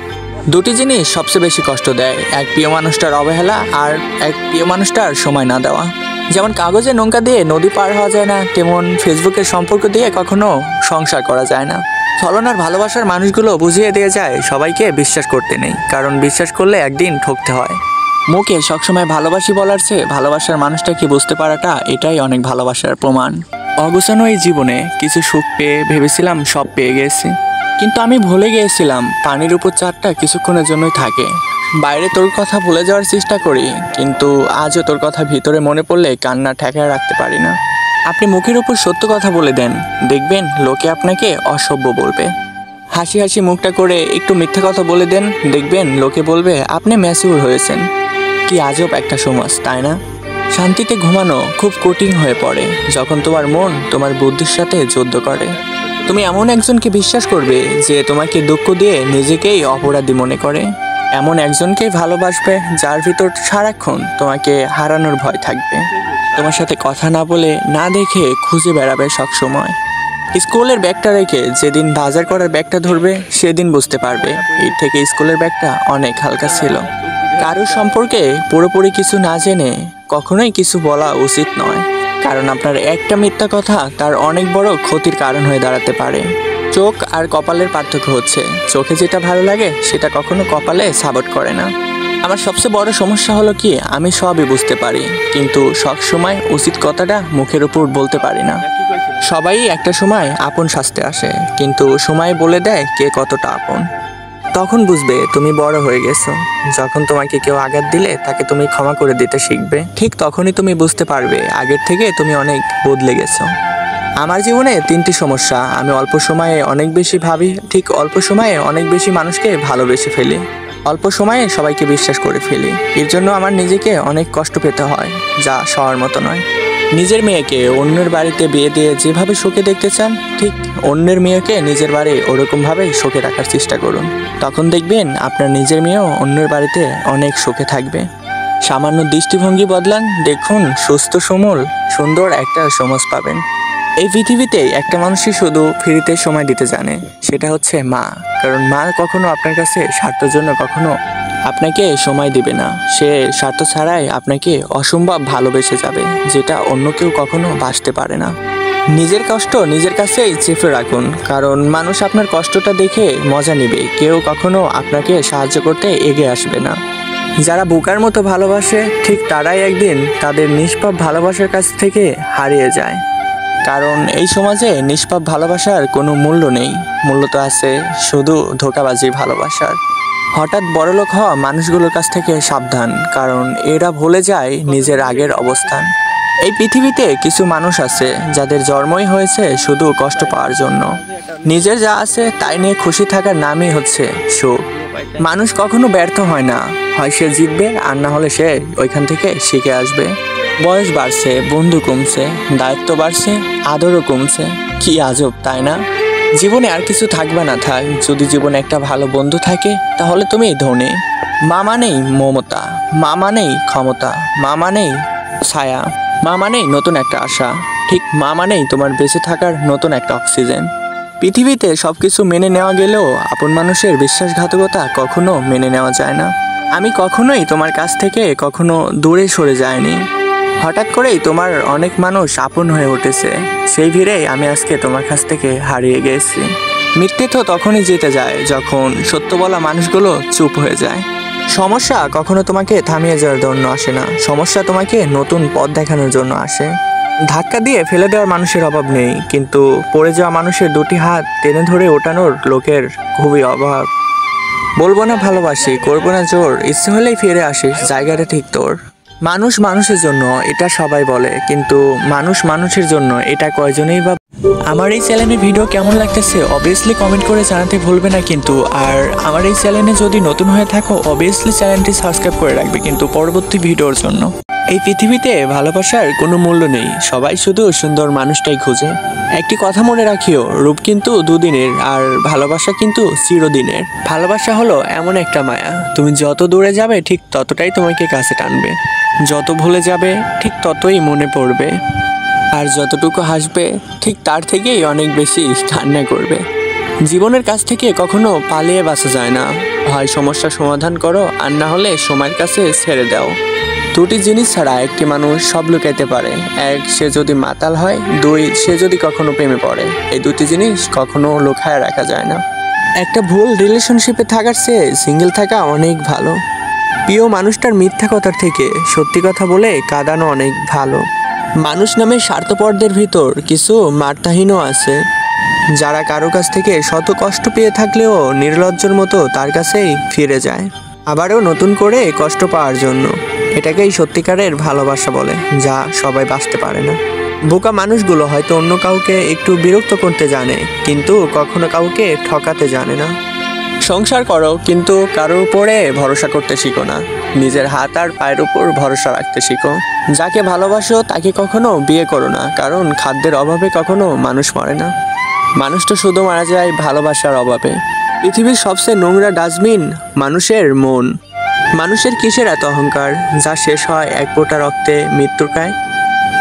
দুটি জিনিস সবচেয়ে বেশি কষ্ট দেয়, এক প্রিয় মানুষটার অবহেলা আর এক প্রিয় মানুষটার সময় না দেওয়া। যেমন কাগজে নৌকা দিয়ে নদী পার হওয়া যায় না, তেমন ফেসবুকের সম্পর্ক দিয়ে কখনো সংসার করা যায় না। ছলনার ভালোবাসার মানুষগুলো বুঝিয়ে দিয়ে যায় সবাইকে বিশ্বাস করতে নেই, কারণ বিশ্বাস করলে একদিন ঠকতে হয়। মুখে সবসময় ভালোবাসি বলার চেয়ে ভালোবাসার মানুষটাকে বুঝতে পারাটা এটাই অনেক ভালোবাসার প্রমাণ। অগোছানো এই জীবনে কিছু সুখ পেয়ে ভেবেছিলাম সব পেয়ে গেছি, কিন্তু আমি ভুলে গিয়েছিলাম পানির উপর চারটা কিছুক্ষণের জন্যই থাকে। বাইরে তোর কথা ভুলে যাওয়ার চেষ্টা করি, কিন্তু আজও তোর কথা ভিতরে মনে পড়লে কান্না ঠেকায় রাখতে পারি না। আপনি মুখের উপর সত্য কথা বলে দেন, দেখবেন লোকে আপনাকে অসভ্য বলবে। হাসি হাসি মুখটা করে একটু মিথ্যা কথা বলে দেন, দেখবেন লোকে বলবে আপনি ম্যাচিউর হয়েছেন। কি আজব একটা সমাজ, তাই না? শান্তিতে ঘুমানো খুব কঠিন হয়ে পড়ে যখন তোমার মন তোমার বুদ্ধির সাথে যুদ্ধ করে। তুমি এমন একজনকে বিশ্বাস করবে যে তোমাকে দুঃখ দিয়ে নিজেকেই অপরাধী মনে করে। এমন একজনকে ভালোবাসবে যার ভিতর সারাক্ষণ তোমাকে হারানোর ভয় থাকবে, তোমার সাথে কথা না বলে না দেখে খুঁজে বেড়াবে সবসময়। স্কুলের ব্যাগটা রেখে যেদিন বাজার করার ব্যাগটা ধরবে সেদিন বুঝতে পারবে এর থেকে স্কুলের ব্যাগটা অনেক হালকা ছিল। কারোর সম্পর্কে পুরোপুরি কিছু না জেনে কখনোই কিছু বলা উচিত নয়, কারণ আপনার একটা মিথ্যা কথা তার অনেক বড় ক্ষতির কারণ হয়ে দাঁড়াতে পারে। চোখ আর কপালের পার্থক্য হচ্ছে চোখে যেটা ভালো লাগে সেটা কখনো কপালে সাপোর্ট করে না। আমার সবচেয়ে বড় সমস্যা হলো কি আমি সবই বুঝতে পারি, কিন্তু সব সময় উচিত কথাটা মুখের উপর বলতে পারি না। সবাই একটা সময় আপন সাজতে আসে, কিন্তু সময় বলে দেয় কে কতটা আপন। তখন বুঝবে তুমি বড় হয়ে গেছো। যখন তোমাকে কেউ আঘাত দিলে তাকে তুমি ক্ষমা করে দিতে শিখবে, ঠিক তখনই তুমি বুঝতে পারবে আগের থেকে তুমি অনেক বদলে গেছো। আমার জীবনে 3টি সমস্যা। আমি অল্প সময়ে অনেক বেশি ভাবি, ঠিক অল্প সময়ে অনেক বেশি মানুষকে ভালোবেসে ফেলি। অল্প সময়ে সবাইকে বিশ্বাস করে ফেলি। এর জন্য আমার নিজেকে অনেক কষ্ট পেতে হয়, যা সবার মতো নয়। নিজের মেয়েকে অন্যের বাড়িতে বিয়ে দিয়ে যেভাবে সুখে দেখতে চান, ঠিক অন্যের মেয়েকে নিজের বাড়ি ওরকমভাবে সুখে রাখার চেষ্টা করুন। তখন দেখবেন আপনার নিজের মেয়েও অন্যের বাড়িতে অনেক সুখে থাকবে। সামান্য দৃষ্টিভঙ্গি বদলান, দেখুন সুস্থ সমল সুন্দর একটা সমাজ পাবেন। এই পৃথিবীতে একটা মানুষই শুধু ফ্রিতে সময় দিতে জানে, সেটা হচ্ছে মা। কারণ মা কখনো আপনার কাছে স্বার্থের জন্য কখনো আপনাকে সময় দিবে না। সে স্বার্থ ছাড়াই আপনাকে অসম্ভব ভালোবেসে যাবে, যেটা অন্য কেউ কখনো বাসতে পারে না। নিজের কষ্ট নিজের কাছেই চেপে রাখুন, কারণ মানুষ আপনার কষ্টটা দেখে মজা নেবে, কেউ কখনো আপনাকে সাহায্য করতে এগিয়ে আসবে না। যারা বোকার মতো ভালোবাসে, ঠিক তারাই একদিন তাদের নিষ্পাপ ভালোবাসার কাছ থেকে হারিয়ে যায়। কারণ এই সমাজে নিষ্পাপ ভালোবাসার কোনো মূল্য নেই, মূল্য তো আছে শুধু ধোঁকাবাজি ভালোবাসার। হঠাৎ বড়লোক হওয়া মানুষগুলোর কাছ থেকে সাবধান, কারণ এরা ভুলে যায় নিজের আগের অবস্থান। এই পৃথিবীতে কিছু মানুষ আছে যাদের জন্মই হয়েছে শুধু কষ্ট পাওয়ার জন্য। নিজের যা আছে তাই নিয়ে খুশি থাকার নামই হচ্ছে সুখ। মানুষ কখনো ব্যর্থ হয় না, হয় সে জিতবে আর না হলে সে ওইখান থেকে শিখে আসবে। বয়স বাড়ছে, বন্ধু কমছে, দায়িত্ব বাড়ছে, আদরও কমছে। কি আজব, তাই না? জীবনে আর কিছু থাকবে না থাক, যদি জীবনে একটা ভালো বন্ধু থাকে তাহলে তুমি ধনী। মা মানেই মমতা, মা মানেই ক্ষমতা, মা মানেই ছায়া, মা মানেই নতুন একটা আশা। ঠিক মা মানেই তোমার বেঁচে থাকার নতুন একটা অক্সিজেন। পৃথিবীতে সবকিছু মেনে নেওয়া গেলেও আপন মানুষের বিশ্বাসঘাতকতা কখনো মেনে নেওয়া যায় না। আমি কখনোই তোমার কাছ থেকে কখনো দূরে সরে যাইনি। হঠাৎ করেই তোমার অনেক মানুষ আপন হয়ে উঠেছে, সেই ভিড়েই আমি আজকে তোমার কাছ থেকে হারিয়ে গেছি। মিথ্যে তো তখনই জিতে যায় যখন সত্য বলা মানুষগুলো চুপ হয়ে যায়। সমস্যা কখনো তোমাকে থামিয়ে যাওয়ার জন্য আসে না, সমস্যা তোমাকে নতুন পথ দেখানোর জন্য আসে। ধাক্কা দিয়ে ফেলে দেওয়ার মানুষের অভাব নেই, কিন্তু পড়ে যাওয়া মানুষের দুটি হাত টেনে ধরে ওঠানোর লোকের খুবই অভাব। বলবো না ভালোবাসি, করবো না জোর, ইচ্ছে হলেই ফিরে আসিস, জায়গাটা ঠিক তোর। মানুষ মানুষের জন্য এটা সবাই বলে, কিন্তু মানুষ মানুষের জন্য এটা কয়জনেই বা। আমার এই চ্যানেলের ভিডিও কেমন লাগতেছে অবভিয়াসলি কমেন্ট করে জানাতে ভুলবে না কিন্তু। আর আমার এই চ্যানেলে যদি নতুন হয়ে থাকো অবভিয়াসলি চ্যানেলটি সাবস্ক্রাইব করে রাখবে কিন্তু পরবর্তী ভিডিওর জন্য। এই পৃথিবীতে ভালোবাসার কোনো মূল্য নেই, সবাই শুধু সুন্দর মানুষটাই খুঁজে। একটি কথা মনে রাখিও, রূপ কিন্তু দুদিনের আর ভালোবাসা কিন্তু চিরদিনের। ভালোবাসা হলো এমন একটা মায়া, তুমি যত দূরে যাবে ঠিক ততটাই তোমাকে কাছে টানবে, যত ভুলে যাবে ঠিক ততই মনে পড়বে, আর যতটুকু হাসবে ঠিক তার থেকেই অনেক বেশি কান্না করবে। জীবনের কাছ থেকে কখনো পালিয়ে বাঁচা যায় না, হয় সমস্যার সমাধান করো আর না হলে সময়ের কাছে ছেড়ে দাও। দুটি জিনিস ছাড়া একটি মানুষ সব লুকাইতে পারে, এক সে যদি মাতাল হয়, দুই সে যদি কখনো প্রেমে পড়ে। এই দুটি জিনিস কখনো লুকায় রাখা যায় না। একটা ভুল রিলেশনশিপে থাকার চেয়ে সিঙ্গেল থাকা অনেক ভালো। প্রিয় মানুষটার মিথ্যা কথার থেকে সত্যি কথা বলে কাঁদানো অনেক ভালো। মানুষ নামে স্বার্থপরদের ভিতর কিছু মার্তাহীনও আছে, যারা কারো কাছ থেকে শত কষ্ট পেয়ে থাকলেও নির্লজ্জের মতো তার কাছেই ফিরে যায়, আবারও নতুন করে কষ্ট পাওয়ার জন্য। এটাকেই সত্যিকারের ভালোবাসা বলে, যা সবাই বাঁচতে পারে না। বোকা মানুষগুলো হয়তো অন্য কাউকে একটু বিরক্ত করতে জানে, কিন্তু কখনো কাউকে ঠকাতে জানে না। সংসার করো কিন্তু কারোর উপরে ভরসা করতে শিখো না, নিজের হাত আর পায়ের উপর ভরসা রাখতে শিখো। যাকে ভালোবাসো তাকে কখনো বিয়ে করো না, কারণ খাদ্যের অভাবে কখনো মানুষ মরে না, মানুষ তো শুধু মারা যায় ভালোবাসার অভাবে। পৃথিবীর সবচেয়ে নোংরা ডাস্টবিন মানুষের মন। মানুষের কিসের এত অহংকার, যা শেষ হয় এক ফোঁটা রক্তে মৃত্যুর কায়।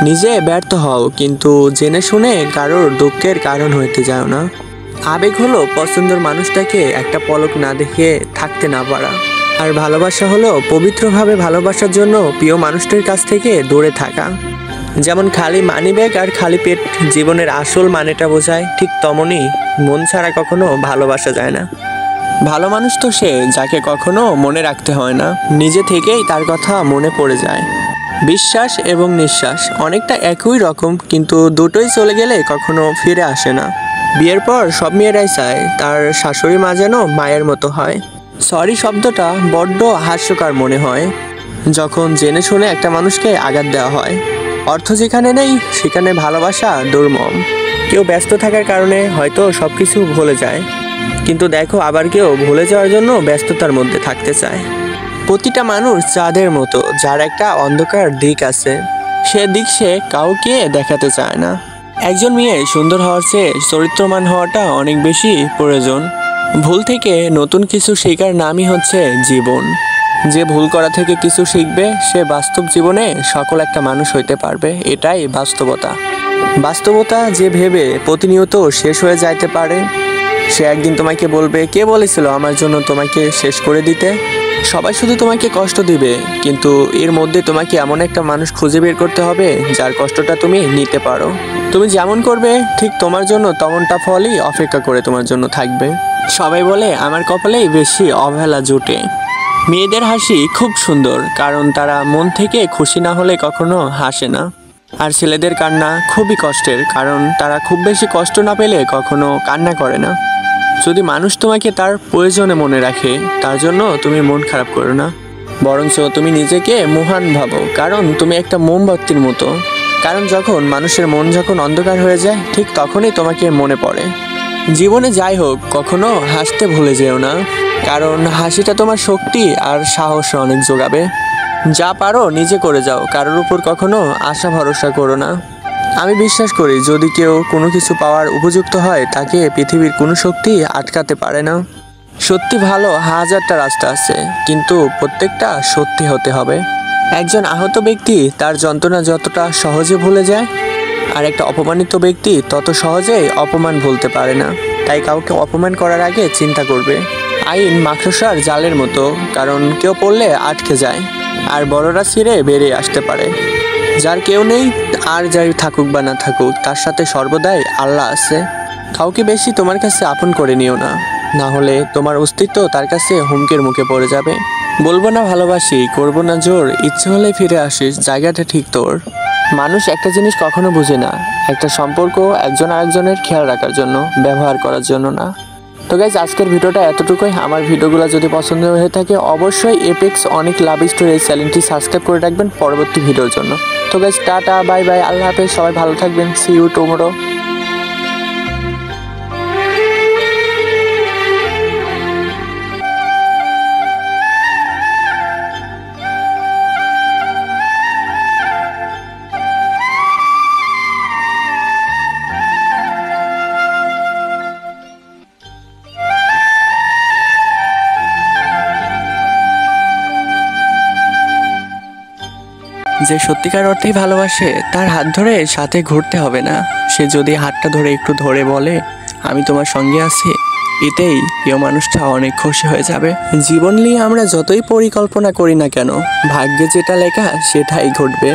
নিজে ব্যর্থ হও কিন্তু জেনে শুনে কারোর দুঃখের কারণ হইতে যাও না। আবেগ হলো পছন্দের মানুষটাকে একটা পলক না দেখে থাকতে না পারা, আর ভালোবাসা হলো পবিত্রভাবে ভালোবাসার জন্য প্রিয় মানুষটির কাছ থেকে দূরে থাকা। যেমন খালি মানিব্যাগ আর খালি পেট জীবনের আসল মানেটা বোঝায়, ঠিক তেমনই মন ছাড়া কখনো ভালোবাসা যায় না। ভালো মানুষ তো সে যাকে কখনো মনে রাখতে হয় না, নিজে থেকেই তার কথা মনে পড়ে যায়। বিশ্বাস এবং নিঃশ্বাস অনেকটা একই রকম, কিন্তু দুটোই চলে গেলে কখনো ফিরে আসে না। বিয়ের পর সব মেয়েরাই চায় তার শাশুড়ি মা যেন মায়ের মতো হয়। সরি শব্দটা বড্ড হাস্যকর মনে হয় যখন জেনে শুনে একটা মানুষকে আঘাত দেওয়া হয়। অর্থ যেখানে নেই সেখানে ভালোবাসা দুর্মম। কেউ ব্যস্ত থাকার কারণে হয়তো সব কিছু ভুলে যায়, কিন্তু দেখো আবার কেউ ভুলে যাওয়ার জন্য ব্যস্ততার মধ্যে থাকতে চায়। প্রতিটা মানুষ চাঁদের মতো, যার একটা অন্ধকার দিক আছে, সে দিক সে কাউকে দেখাতে চায় না। একজন মেয়ে সুন্দর হওয়ার চেয়ে চরিত্রবান হওয়াটা অনেক বেশি প্রয়োজন। ভুল থেকে নতুন কিছু শেখার নামই হচ্ছে জীবন। যে ভুল করা থেকে কিছু শিখবে সে বাস্তব জীবনে সকল একটা মানুষ হইতে পারবে, এটাই বাস্তবতা। বাস্তবতা যে ভেবে প্রতিনিয়ত শেষ হয়ে যাইতে পারে, সে একদিন তোমাকে বলবে, কে বলেছিল আমার জন্য তোমাকে শেষ করে দিতে। সবাই শুধু তোমাকে কষ্ট দিবে, কিন্তু এর মধ্যে তোমাকে এমন একটা মানুষ খুঁজে বের করতে হবে যার কষ্টটা তুমি নিতে পারো। তুমি যেমন করবে ঠিক তোমার জন্য তেমনটা ফলই অপেক্ষা করে তোমার জন্য থাকবে। সবাই বলে আমার কপালেই বেশি অবহেলা জুটে। মেয়েদের হাসি খুব সুন্দর, কারণ তারা মন থেকে খুশি না হলে কখনো হাসে না। আর ছেলেদের কান্না খুবই কষ্টের, কারণ তারা খুব বেশি কষ্ট না পেলে কখনো কান্না করে না। যদি মানুষ তোমাকে তার প্রয়োজনে মনে রাখে, তার জন্য তুমি মন খারাপ করো না, বরঞ্চ তুমি নিজেকে মহান ভাবো, কারণ তুমি একটা মোমবাতির মতো। কারণ যখন মানুষের মন যখন অন্ধকার হয়ে যায়, ঠিক তখনই তোমাকে মনে পড়ে। জীবনে যাই হোক, কখনো হাসতে ভুলে যেও না, কারণ হাসিটা তোমার শক্তি আর সাহস অনেক যোগাবে। যা পারো নিজে করে যাও, কারোর উপর কখনো আশা ভরসা করো না। আমি বিশ্বাস করি যদি কেউ কোনো কিছু পাওয়ার উপযুক্ত হয়, তাকে পৃথিবীর কোনো শক্তি আটকাতে পারে না। সত্যি ভালো হাজারটা রাস্তা আছে, কিন্তু প্রত্যেকটা সত্যি হতে হবে। একজন আহত ব্যক্তি তার যন্ত্রণা যতটা সহজে ভুলে যায়, আর একটা অপমানিত ব্যক্তি তত সহজেই অপমান ভুলতে পারে না। তাই কাউকে অপমান করার আগে চিন্তা করবে। আইন মাকড়সার জালের মতো, কারণ কেউ পড়লে আটকে যায়, আর বড়রা ছিঁড়ে বেরিয়ে আসতে পারে। যার কেউ নেই, আর যাই থাকুক বা না থাকুক, তার সাথে সর্বদাই আল্লাহ আছে। কাউকে বেশি তোমার কাছে আপন করে নিও না, না হলে তোমার অস্তিত্ব তার কাছে হুমকির মুখে পড়ে যাবে। বলবো না ভালোবাসি, করবো না জোর, ইচ্ছে হলে ফিরে আসিস, জায়গাটা ঠিক তোর। মানুষ একটা জিনিস কখনো বুঝে না, একটা সম্পর্ক একজন আরেকজনের খেয়াল রাখার জন্য, ব্যবহার করার জন্য না। তো গাইজ, আজকের ভিডিওটা এতটুকুই। আমার ভিডিওগুলো যদি পছন্দ হয়ে থাকে, অবশ্যই এপেক্স অনেক লাভ স্টোরি এই চ্যানেলটি সাবস্ক্রাইব করে রাখবেন পরবর্তী ভিডিওর জন্য। তো গাইজ, টাটা, বাই বাই, আল্লাহ হাফেজ, সবাই ভালো থাকবেন, সি ইউ টুমরো। যে সত্যিকার অর্থেই ভালোবাসে, তার হাত ধরে সাথে ঘুরতে হবে না। সে যদি হাতটা ধরে একটু ধরে বলে আমি তোমার সঙ্গে আছি, এতেই প্রিয় মানুষটা অনেক খুশি হয়ে যাবে। জীবন নিয়ে আমরা যতই পরিকল্পনা করি না কেন, ভাগ্যে যেটা লেখা সেটাই ঘটবে।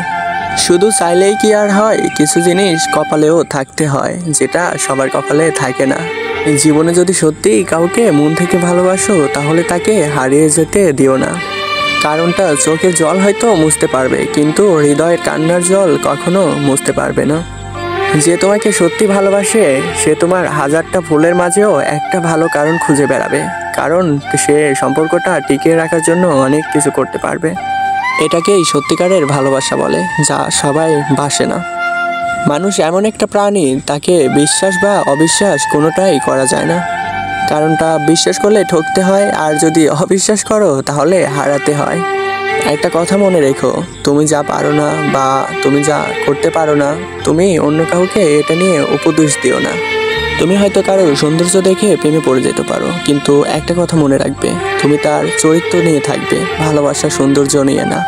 শুধু চাইলেই কি আর হয়, কিছু জিনিস কপালেও থাকতে হয়, যেটা সবার কপালে থাকে না। জীবনে যদি সত্যিই কাউকে মন থেকে ভালোবাসো, তাহলে তাকে হারিয়ে যেতে দিও না। কারণটা চোখের জল হয়তো মুছতে পারবে, কিন্তু হৃদয়ের কান্নার জল কখনো মুছতে পারবে না। যে তোমাকে সত্যি ভালোবাসে, সে তোমার হাজারটা ভুলের মাঝেও একটা ভালো কারণ খুঁজে বেড়াবে, কারণ সে সম্পর্কটা টিকিয়ে রাখার জন্য অনেক কিছু করতে পারবে। এটাকেই সত্যিকারের ভালোবাসা বলে, যা সবাই বাসে না। মানুষ এমন একটা প্রাণী, তাকে বিশ্বাস বা অবিশ্বাস কোনোটাই করা যায় না। কারণটা বিশ্বাস করলে ঠকতে হয়, আর যদি অবিশ্বাস করো তাহলে হারাতে হয়। একটা কথা মনে রেখো, তুমি যা পারো না বা তুমি যা করতে পারো না, তুমি অন্য কাউকে এটা নিয়ে উপদেশ দিও না। তুমি হয়তো কারো সৌন্দর্য দেখে প্রেমে পড়ে যেতে পারো, কিন্তু একটা কথা মনে রাখবে, তুমি তার চরিত্র নিয়ে থাকবে, ভালোবাসা সৌন্দর্য নিয়ে না।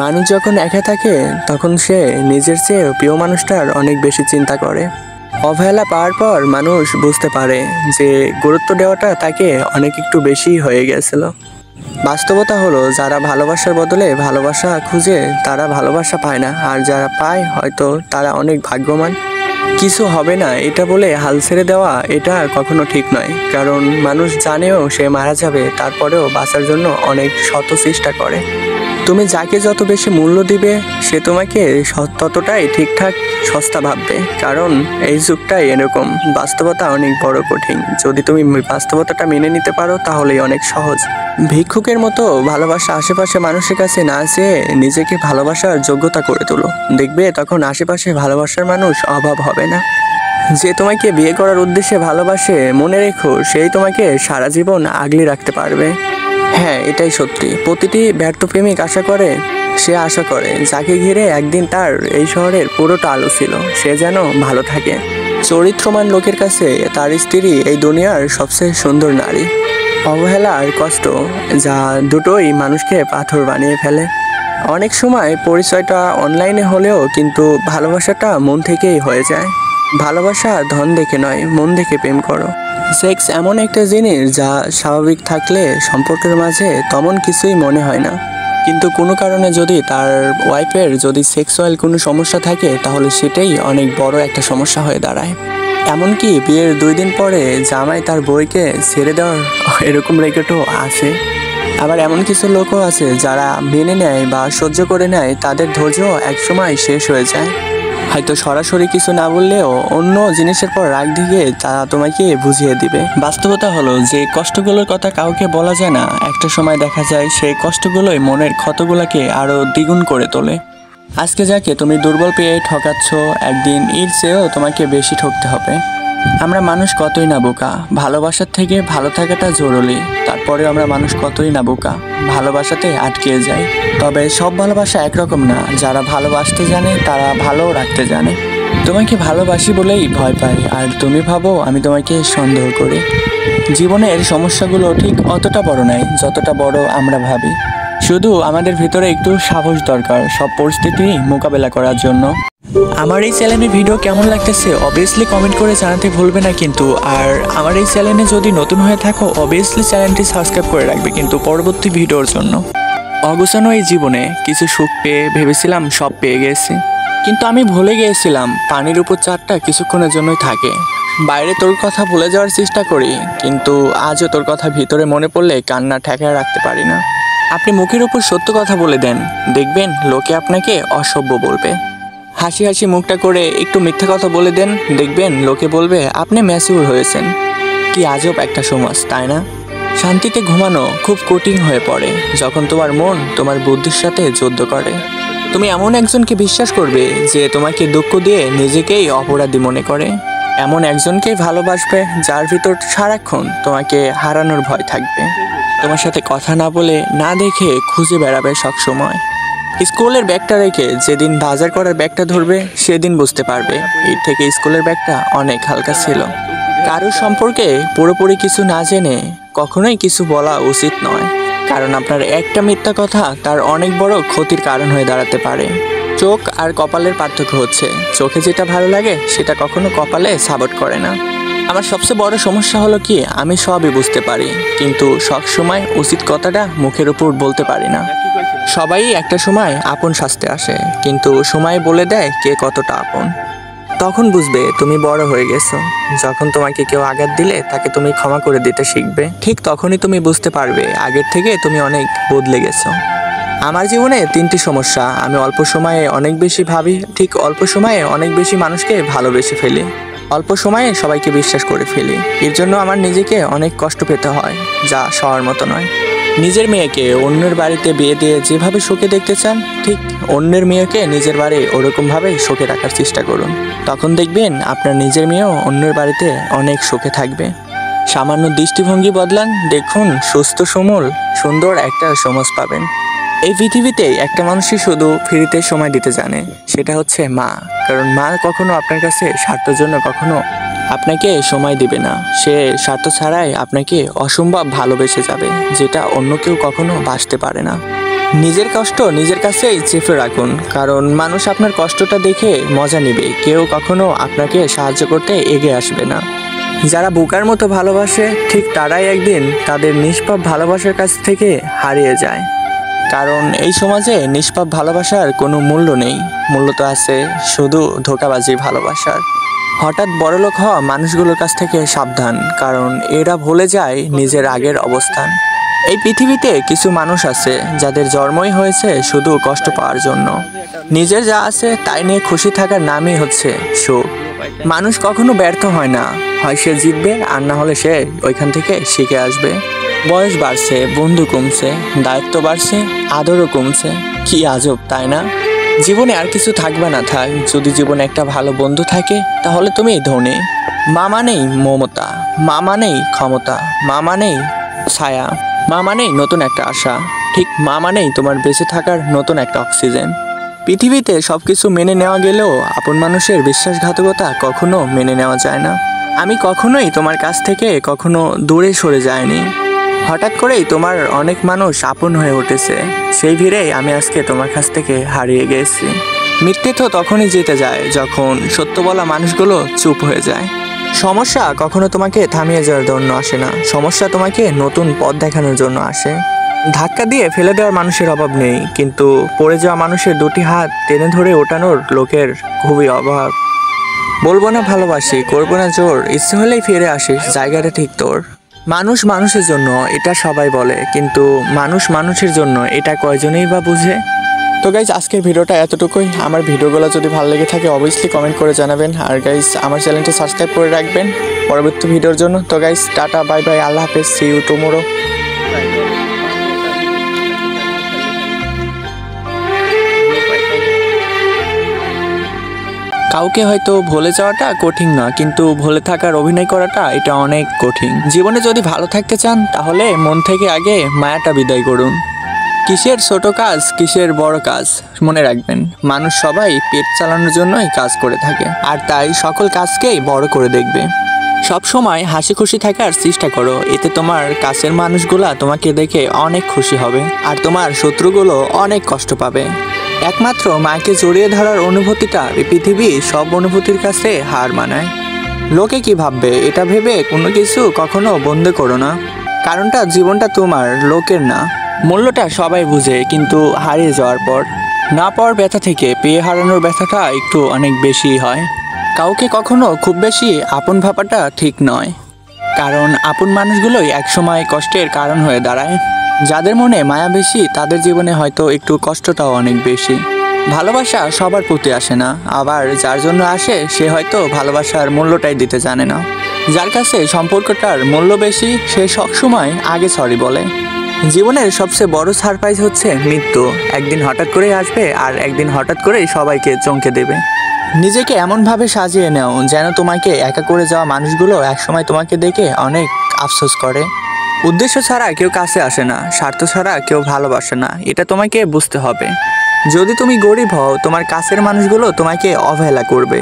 মানুষ যখন একা থাকে, তখন সে নিজের চেয়ে প্রিয় মানুষটার অনেক বেশি চিন্তা করে। অবহেলা পাওয়ার পর মানুষ বুঝতে পারে যে গুরুত্ব দেওয়াটা তাকে অনেক একটু বেশি হয়ে গেছিল। বাস্তবতা হলো, যারা ভালোবাসার বদলে ভালোবাসা খুঁজে, তারা ভালোবাসা পায় না, আর যারা পায় হয়তো তারা অনেক ভাগ্যবান। কিছু হবে না এটা বলে হাল ছেড়ে দেওয়া, এটা কখনো ঠিক নয়, কারণ মানুষ জানেও সে মারা যাবে, তারপরেও বাঁচার জন্য অনেক শত চেষ্টা করে। তুমি যাকে যত বেশি মূল্য দিবে, সে তোমাকে ততটাই ঠিকঠাক সস্তা ভাববে, কারণ এই যুগটাই এরকম। বাস্তবতা অনেক বড় কঠিন, যদি তুমি বাস্তবতাটা মেনে নিতে পারো তাহলেই অনেক সহজ। ভিক্ষুকের মতো ভালোবাসা আশেপাশে মানুষের কাছে না চেয়ে নিজেকে ভালোবাসার যোগ্যতা করে তোলো, দেখবে তখন আশেপাশে ভালোবাসার মানুষ অভাব হবে না। যে তোমাকে বিয়ে করার উদ্দেশ্যে ভালোবাসে, মনে রেখো সেই তোমাকে সারা জীবন আগলে রাখতে পারবে। হ্যাঁ, এটাই সত্যি। প্রতিটি ব্যর্থ প্রেমিক আশা করে, সে আশা করে যাকে ঘিরে একদিন তার এই শহরের পুরোটা আলো ছিল, সে যেন ভালো থাকে। চরিত্রমান লোকের কাছে তার স্ত্রী এই দুনিয়ার সবচেয়ে সুন্দর নারী। অবহেলা আর কষ্ট, যা দুটোই মানুষকে পাথর বানিয়ে ফেলে। অনেক সময় পরিচয়টা অনলাইনে হলেও কিন্তু ভালোবাসাটা মন থেকেই হয়ে যায়। ভালোবাসা ধন দেখে নয়, মন দেখে প্রেম করো। সেক্স এমন একটা জিনিস যা স্বাভাবিক থাকলে সম্পর্কের মাঝে তেমন কিছুই মনে হয় না, কিন্তু কোনো কারণে যদি তার ওয়াইফের যদি সেক্সুয়াল কোনো সমস্যা থাকে তাহলে সেটাই অনেক বড় একটা সমস্যা হয়ে দাঁড়ায়। এমনকি বিয়ের 2 দিন পরে জামাই তার বউকে ছেড়ে দেওয়ার এরকম রেকর্ডও আছে। আবার এমন কিছু লোকও আছে যারা মেনে নেয় বা সহ্য করে নেয়, তাদের ধৈর্য একসময় শেষ হয়ে যায়। হয়তো সরাসরি কিছু না বললেও অন্য জিনিসের পর রাগ দিয়ে তারা তোমাকে বুঝিয়ে দিবে। বাস্তবতা হলো যে কষ্টগুলোর কথা কাউকে বলা যায় না, একটা সময় দেখা যায় সেই কষ্টগুলোই মনের ক্ষতগুলোকে আরো দ্বিগুণ করে তোলে। আজকে যাকে তুমি দুর্বল পেয়ে ঠকাচ্ছ, একদিন এর চেয়েও তোমাকে বেশি ঠকতে হবে। আমরা মানুষ কতই না বোকা, ভালোবাসার থেকে ভালো থাকাটা জরুরি। তারপরেও আমরা মানুষ কতই না বোকা, ভালোবাসাতে আটকে যাই। তবে সব ভালোবাসা একরকম না, যারা ভালোবাসতে জানে তারা ভালো রাখতে জানে। তোমাকে ভালোবাসি বলেই ভয় পাই, আর তুমি ভাবো আমি তোমাকে সন্দেহ করি। জীবনের সমস্যাগুলো ঠিক অতটা বড় নয় যতটা বড় আমরা ভাবি। শুধু আমাদের ভিতরে একটু সাহস দরকার সব পরিস্থিতি মোকাবেলা করার জন্য। আমার এই চ্যানেলের ভিডিও কেমন লাগতেছে অবভিয়াসলি কমেন্ট করে জানাতে ভুলবে না কিন্তু। আর আমার এই চ্যানেলে যদি নতুন হয়ে থাকো অবভিয়াসলি চ্যানেলটি সাবস্ক্রাইব করে রাখবে কিন্তু পরবর্তী ভিডিওর জন্য। অগোছানো এই জীবনে কিছু সুখ পেয়ে ভেবেছিলাম সব পেয়ে গেছি, কিন্তু আমি ভুলে গিয়েছিলাম পানির উপর চারটা কিছুক্ষণের জন্যই থাকে। বাইরে তোর কথা ভুলে যাওয়ার চেষ্টা করি, কিন্তু আজও তোর কথা ভিতরে মনে পড়লে কান্না ঠেকায় রাখতে পারি না। আপনি মুখের উপর সত্য কথা বলে দেন, দেখবেন লোকে আপনাকে অসভ্য বলবে। হাসি হাসি মুখটা করে একটু মিথ্যা কথা বলে দেন, দেখবেন লোকে বলবে আপনি ম্যাচিউর হয়েছেন। কি আজব একটা সমাজ, তাই না? শান্তিতে ঘুমানো খুব কঠিন হয়ে পড়ে যখন তোমার মন তোমার বুদ্ধির সাথে যুদ্ধ করে। তুমি এমন একজনকে বিশ্বাস করবে যে তোমাকে দুঃখ দিয়ে নিজেকেই অপরাধী মনে করে। এমন একজনকে ভালোবাসবে যার ভিতর সারাক্ষণ তোমাকে হারানোর ভয় থাকবে। তোমার সাথে কথা না বলে না দেখে খুঁজে বেড়াবে সবসময়। স্কুলের ব্যাগটা রেখে যেদিন বাজার করার ব্যাগটা ধরবে সেদিন বুঝতে পারবে এর থেকে স্কুলের ব্যাগটা অনেক হালকা ছিল। কারোর সম্পর্কে পুরোপুরি কিছু না জেনে কখনোই কিছু বলা উচিত নয়, কারণ আপনার একটা মিথ্যা কথা তার অনেক বড় ক্ষতির কারণ হয়ে দাঁড়াতে পারে। চোখ আর কপালের পার্থক্য হচ্ছে চোখে যেটা ভালো লাগে সেটা কখনো কপালে সাপোর্ট করে না। আমার সবচেয়ে বড় সমস্যা হলো কি, আমি সবই বুঝতে পারি কিন্তু সবসময় উচিত কথাটা মুখের উপর বলতে পারি না। সবাই একটা সময় আপন সাজতে আসে, কিন্তু সময় বলে দেয় কে কতটা আপন। তখন বুঝবে তুমি বড় হয়ে গেছো। যখন তোমাকে কেউ আঘাত দিলে তাকে তুমি ক্ষমা করে দিতে শিখবে, ঠিক তখনই তুমি বুঝতে পারবে আগের থেকে তুমি অনেক বদলে গেছো। আমার জীবনে 3টি সমস্যা। আমি অল্প সময়ে অনেক বেশি ভাবি, ঠিক অল্প সময়ে অনেক বেশি মানুষকে ভালোবেসে ফেলি, অল্প সময়ে সবাইকে বিশ্বাস করে ফেলি। এর জন্য আমার নিজেকে অনেক কষ্ট পেতে হয়, যা সবার মতো নয়। নিজের মেয়েকে অন্যের বাড়িতে বিয়ে দিয়ে যেভাবে সুখে দেখতে চান, ঠিক অন্যের মেয়েকে নিজের বাড়ি ওরকমভাবেই সুখে রাখার চেষ্টা করুন। তখন দেখবেন আপনার নিজের মেয়েও অন্যের বাড়িতে অনেক সুখে থাকবে। সামান্য দৃষ্টিভঙ্গি বদলান, দেখুন সুস্থ সমূল সুন্দর একটা সমাজ পাবেন। এই পৃথিবীতে একটা মানুষই শুধু ফ্রিতে সময় দিতে জানে, সেটা হচ্ছে মা। কারণ মা কখনো আপনার কাছে স্বার্থের জন্য কখনো আপনাকে সময় দিবে না। সে স্বার্থ ছাড়াই আপনাকে অসম্ভব ভালোবেসে যাবে, যেটা অন্য কেউ কখনো বাসতে পারে না। নিজের কষ্ট নিজের কাছেই চেপে রাখুন, কারণ মানুষ আপনার কষ্টটা দেখে মজা নেবে, কেউ কখনো আপনাকে সাহায্য করতে এগিয়ে আসবে না। যারা বোকার মতো ভালোবাসে ঠিক তারাই একদিন তাদের নিষ্পাপ ভালোবাসার কাছ থেকে হারিয়ে যায়। কারণ এই সমাজে নিষ্পাপ ভালোবাসার কোনো মূল্য নেই, মূল্য তো আছে শুধু ধোঁকাবাজি ভালোবাসার। হঠাৎ বড়লোক হওয়া মানুষগুলোর কাছ থেকে সাবধান, কারণ এরা ভুলে যায় নিজের আগের অবস্থান। এই পৃথিবীতে কিছু মানুষ আছে যাদের জন্মই হয়েছে শুধু কষ্ট পাওয়ার জন্য। নিজের যা আছে তাই নিয়ে খুশি থাকার নামই হচ্ছে সুখ। মানুষ কখনো ব্যর্থ হয় না, হয় সে জিতবে আর না হলে সে ওইখান থেকে শিখে আসবে। বয়স বাড়ছে, বন্ধু কমছে, দায়িত্ব বাড়ছে, আদরও কমছে। কি আজব, তাই না? জীবনে আর কিছু থাকবে না থাক, যদি জীবনে একটা ভালো বন্ধু থাকে তাহলে তুমি ধনী। মা মানেই মমতা, মা মানেই ক্ষমতা, মা মানেই ছায়া, মা মানেই নতুন একটা আশা, ঠিক মা মানেই তোমার বেঁচে থাকার নতুন একটা অক্সিজেন। পৃথিবীতে সবকিছু মেনে নেওয়া গেলেও আপন মানুষের বিশ্বাসঘাতকতা কখনো মেনে নেওয়া যায় না। আমি কখনোই তোমার কাছ থেকে কখনো দূরে সরে যাইনি। হঠাৎ করেই তোমার অনেক মানুষ আপন হয়ে উঠেছে, সেই ভিড়েই আমি আজকে তোমার কাছ থেকে হারিয়ে গেছি। মিথ্যে তো তখনই জিতে যায় যখন সত্য বলা মানুষগুলো চুপ হয়ে যায়। সমস্যা কখনো তোমাকে থামিয়ে যাওয়ার জন্য আসে না, সমস্যা তোমাকে নতুন পথ দেখানোর জন্য আসে। ধাক্কা দিয়ে ফেলে দেওয়ার মানুষের অভাব নেই, কিন্তু পড়ে যাওয়া মানুষের দুটি হাত টেনে ধরে ওঠানোর লোকের খুবই অভাব। বলবো না ভালোবাসি, করবো না জোর, ইচ্ছে হলেই ফিরে আসিস, জায়গাটা ঠিক তোর। মানুষ মানুষের জন্য এটা সবাই বলে, কিন্তু মানুষ মানুষের জন্য এটা কয়জনেই বা বুঝে। তো গাইজ আজকের ভিডিওটা এতটুকুই। আমার ভিডিওগুলো যদি ভালো লেগে থাকে অবভিয়াসলি কমেন্ট করে জানাবেন, আর গাইজ আমার চ্যানেলটি সাবস্ক্রাইব করে রাখবেন পরবর্তী ভিডিওর জন্য। তো গাইজ টাটা, বাই বাই, আল্লাহ হাফেজ, সি ইউ টুমোরো। কাউকে হয়তো ভুলে যাওয়াটা কঠিন না, কিন্তু ভুলে থাকার অভিনয় করাটা এটা অনেক কঠিন। জীবনে যদি ভালো থাকতে চান তাহলে মন থেকে আগে মায়াটা বিদায় করুন। কিসের ছোট কাজ, কিসের বড় কাজ, মনে রাখবেন মানুষ সবাই পেট চালানোর জন্যই কাজ করে থাকে, আর তাই সকল কাজকেই বড় করে দেখবে। সব সময় হাসি খুশি থাকার চেষ্টা করো, এতে তোমার কাছের মানুষগুলা তোমাকে দেখে অনেক খুশি হবে, আর তোমার শত্রুগুলো অনেক কষ্ট পাবে। একমাত্র মাকে জড়িয়ে ধরার অনুভূতিটা এই পৃথিবী সব অনুভূতির কাছে হার মানায়। লোকে কি ভাববে এটা ভেবে কোনো কিছু কখনো বন্ধ করো না, কারণটা জীবনটা তোমার, লোকের না। মূল্যটা সবাই বুঝে, কিন্তু হারিয়ে যাওয়ার পর না পাওয়ার ব্যথা থেকে পেয়ে হারানোর ব্যথাটা একটু অনেক বেশি হয়। কাউকে কখনো খুব বেশি আপন ভাবাটা ঠিক নয়, কারণ আপন মানুষগুলোই একসময় কষ্টের কারণ হয়ে দাঁড়ায়। যাদের মনে মায়া বেশি তাদের জীবনে হয়তো একটু কষ্টটাও অনেক বেশি। ভালোবাসা সবার প্রতি আসে না, আবার যার জন্য আসে সে হয়তো ভালোবাসার মূল্যটাই দিতে জানে না। যার কাছে সম্পর্কটার মূল্য বেশি সে সবসময় আগে সরি বলে। জীবনের সবচেয়ে বড় সারপ্রাইজ হচ্ছে মৃত্যু, একদিন হঠাৎ করেই আসবে, আর একদিন হঠাৎ করেই সবাইকে চমকে দেবে। নিজেকে এমনভাবে সাজিয়ে নাও যেন তোমাকে একা করে যাওয়া মানুষগুলো একসময় তোমাকে দেখে অনেক আফসোস করে। উদ্দেশ্য ছাড়া কেউ কাছে আসে না, স্বার্থ ছাড়া কেউ ভালোবাসে না, এটা তোমাকে বুঝতে হবে। যদি তুমি গরিব হও তোমার কাছের মানুষগুলো তোমাকে অবহেলা করবে,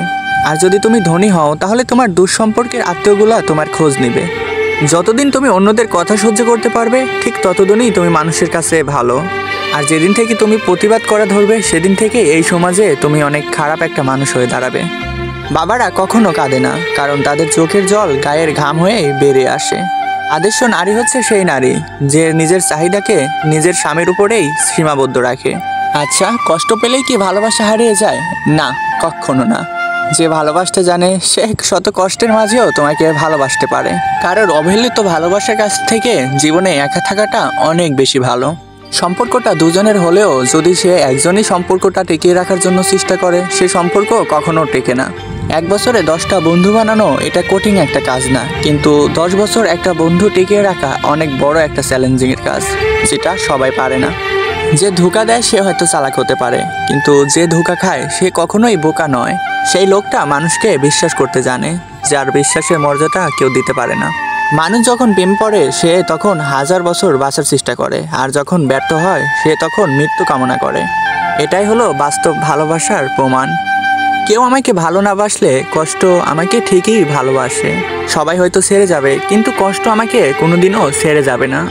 আর যদি তুমি ধনী হও তাহলে তোমার দুঃসম্পর্কের আত্মীয়গুলো তোমার খোঁজ নেবে। যতদিন তুমি অন্যদের কথা সহ্য করতে পারবে ঠিক ততদিনই তুমি মানুষের কাছে ভালো, আর যেদিন থেকে তুমি প্রতিবাদ করা ধরবে সেদিন থেকে এই সমাজে তুমি অনেক খারাপ একটা মানুষ হয়ে দাঁড়াবে। বাবারা কখনো কাঁদে না, কারণ তাদের চোখের জল গায়ের ঘাম হয়ে বেরিয়ে আসে। আদর্শ নারী হচ্ছে সেই নারী যে নিজের চাহিদাকে নিজের স্বামীর উপরেই সীমাবদ্ধ রাখে। আচ্ছা, কষ্ট পেলেই কি ভালোবাসা হারিয়ে যায়? না, কখনো না। যে ভালোবাসতে জানে সে শত কষ্টের মাঝেও তোমাকে ভালোবাসতে পারে। কারোর অবহেলিত ভালোবাসার কাছ থেকে জীবনে একা থাকাটা অনেক বেশি ভালো। সম্পর্কটা দুজনের হলেও যদি সে একজনই সম্পর্কটা টিকিয়ে রাখার জন্য চেষ্টা করে সে সম্পর্ক কখনো টেকে না। 1 বছরে 10টা বন্ধু বানানো এটা কঠিন একটা কাজ না, কিন্তু 10 বছর একটা বন্ধু টিকিয়ে রাখা অনেক বড় একটা চ্যালেঞ্জিংয়ের কাজ, যেটা সবাই পারে না। যে ধোঁকা দেয় সে হয়তো চালাক হতে পারে, কিন্তু যে ধোঁকা খায় সে কখনোই বোকা নয়। সেই লোকটা মানুষকে বিশ্বাস করতে জানে, যার বিশ্বাসের মর্যাদা কেউ দিতে পারে না। মানুষ যখন প্রেম পড়ে সে তখন 1000 বছর বাঁচার চেষ্টা করে, আর যখন ব্যর্থ হয় সে তখন মৃত্যু কামনা করে। এটাই হলো বাস্তব ভালোবাসার প্রমাণ। কেউ আমাকে ভালো না বাসলে কষ্ট আমাকে ঠিকই ভালোবাসে। সবাই হয়তো ছেড়ে যাবে, কিন্তু কষ্ট আমাকে কোনোদিনও ছেড়ে যাবে না।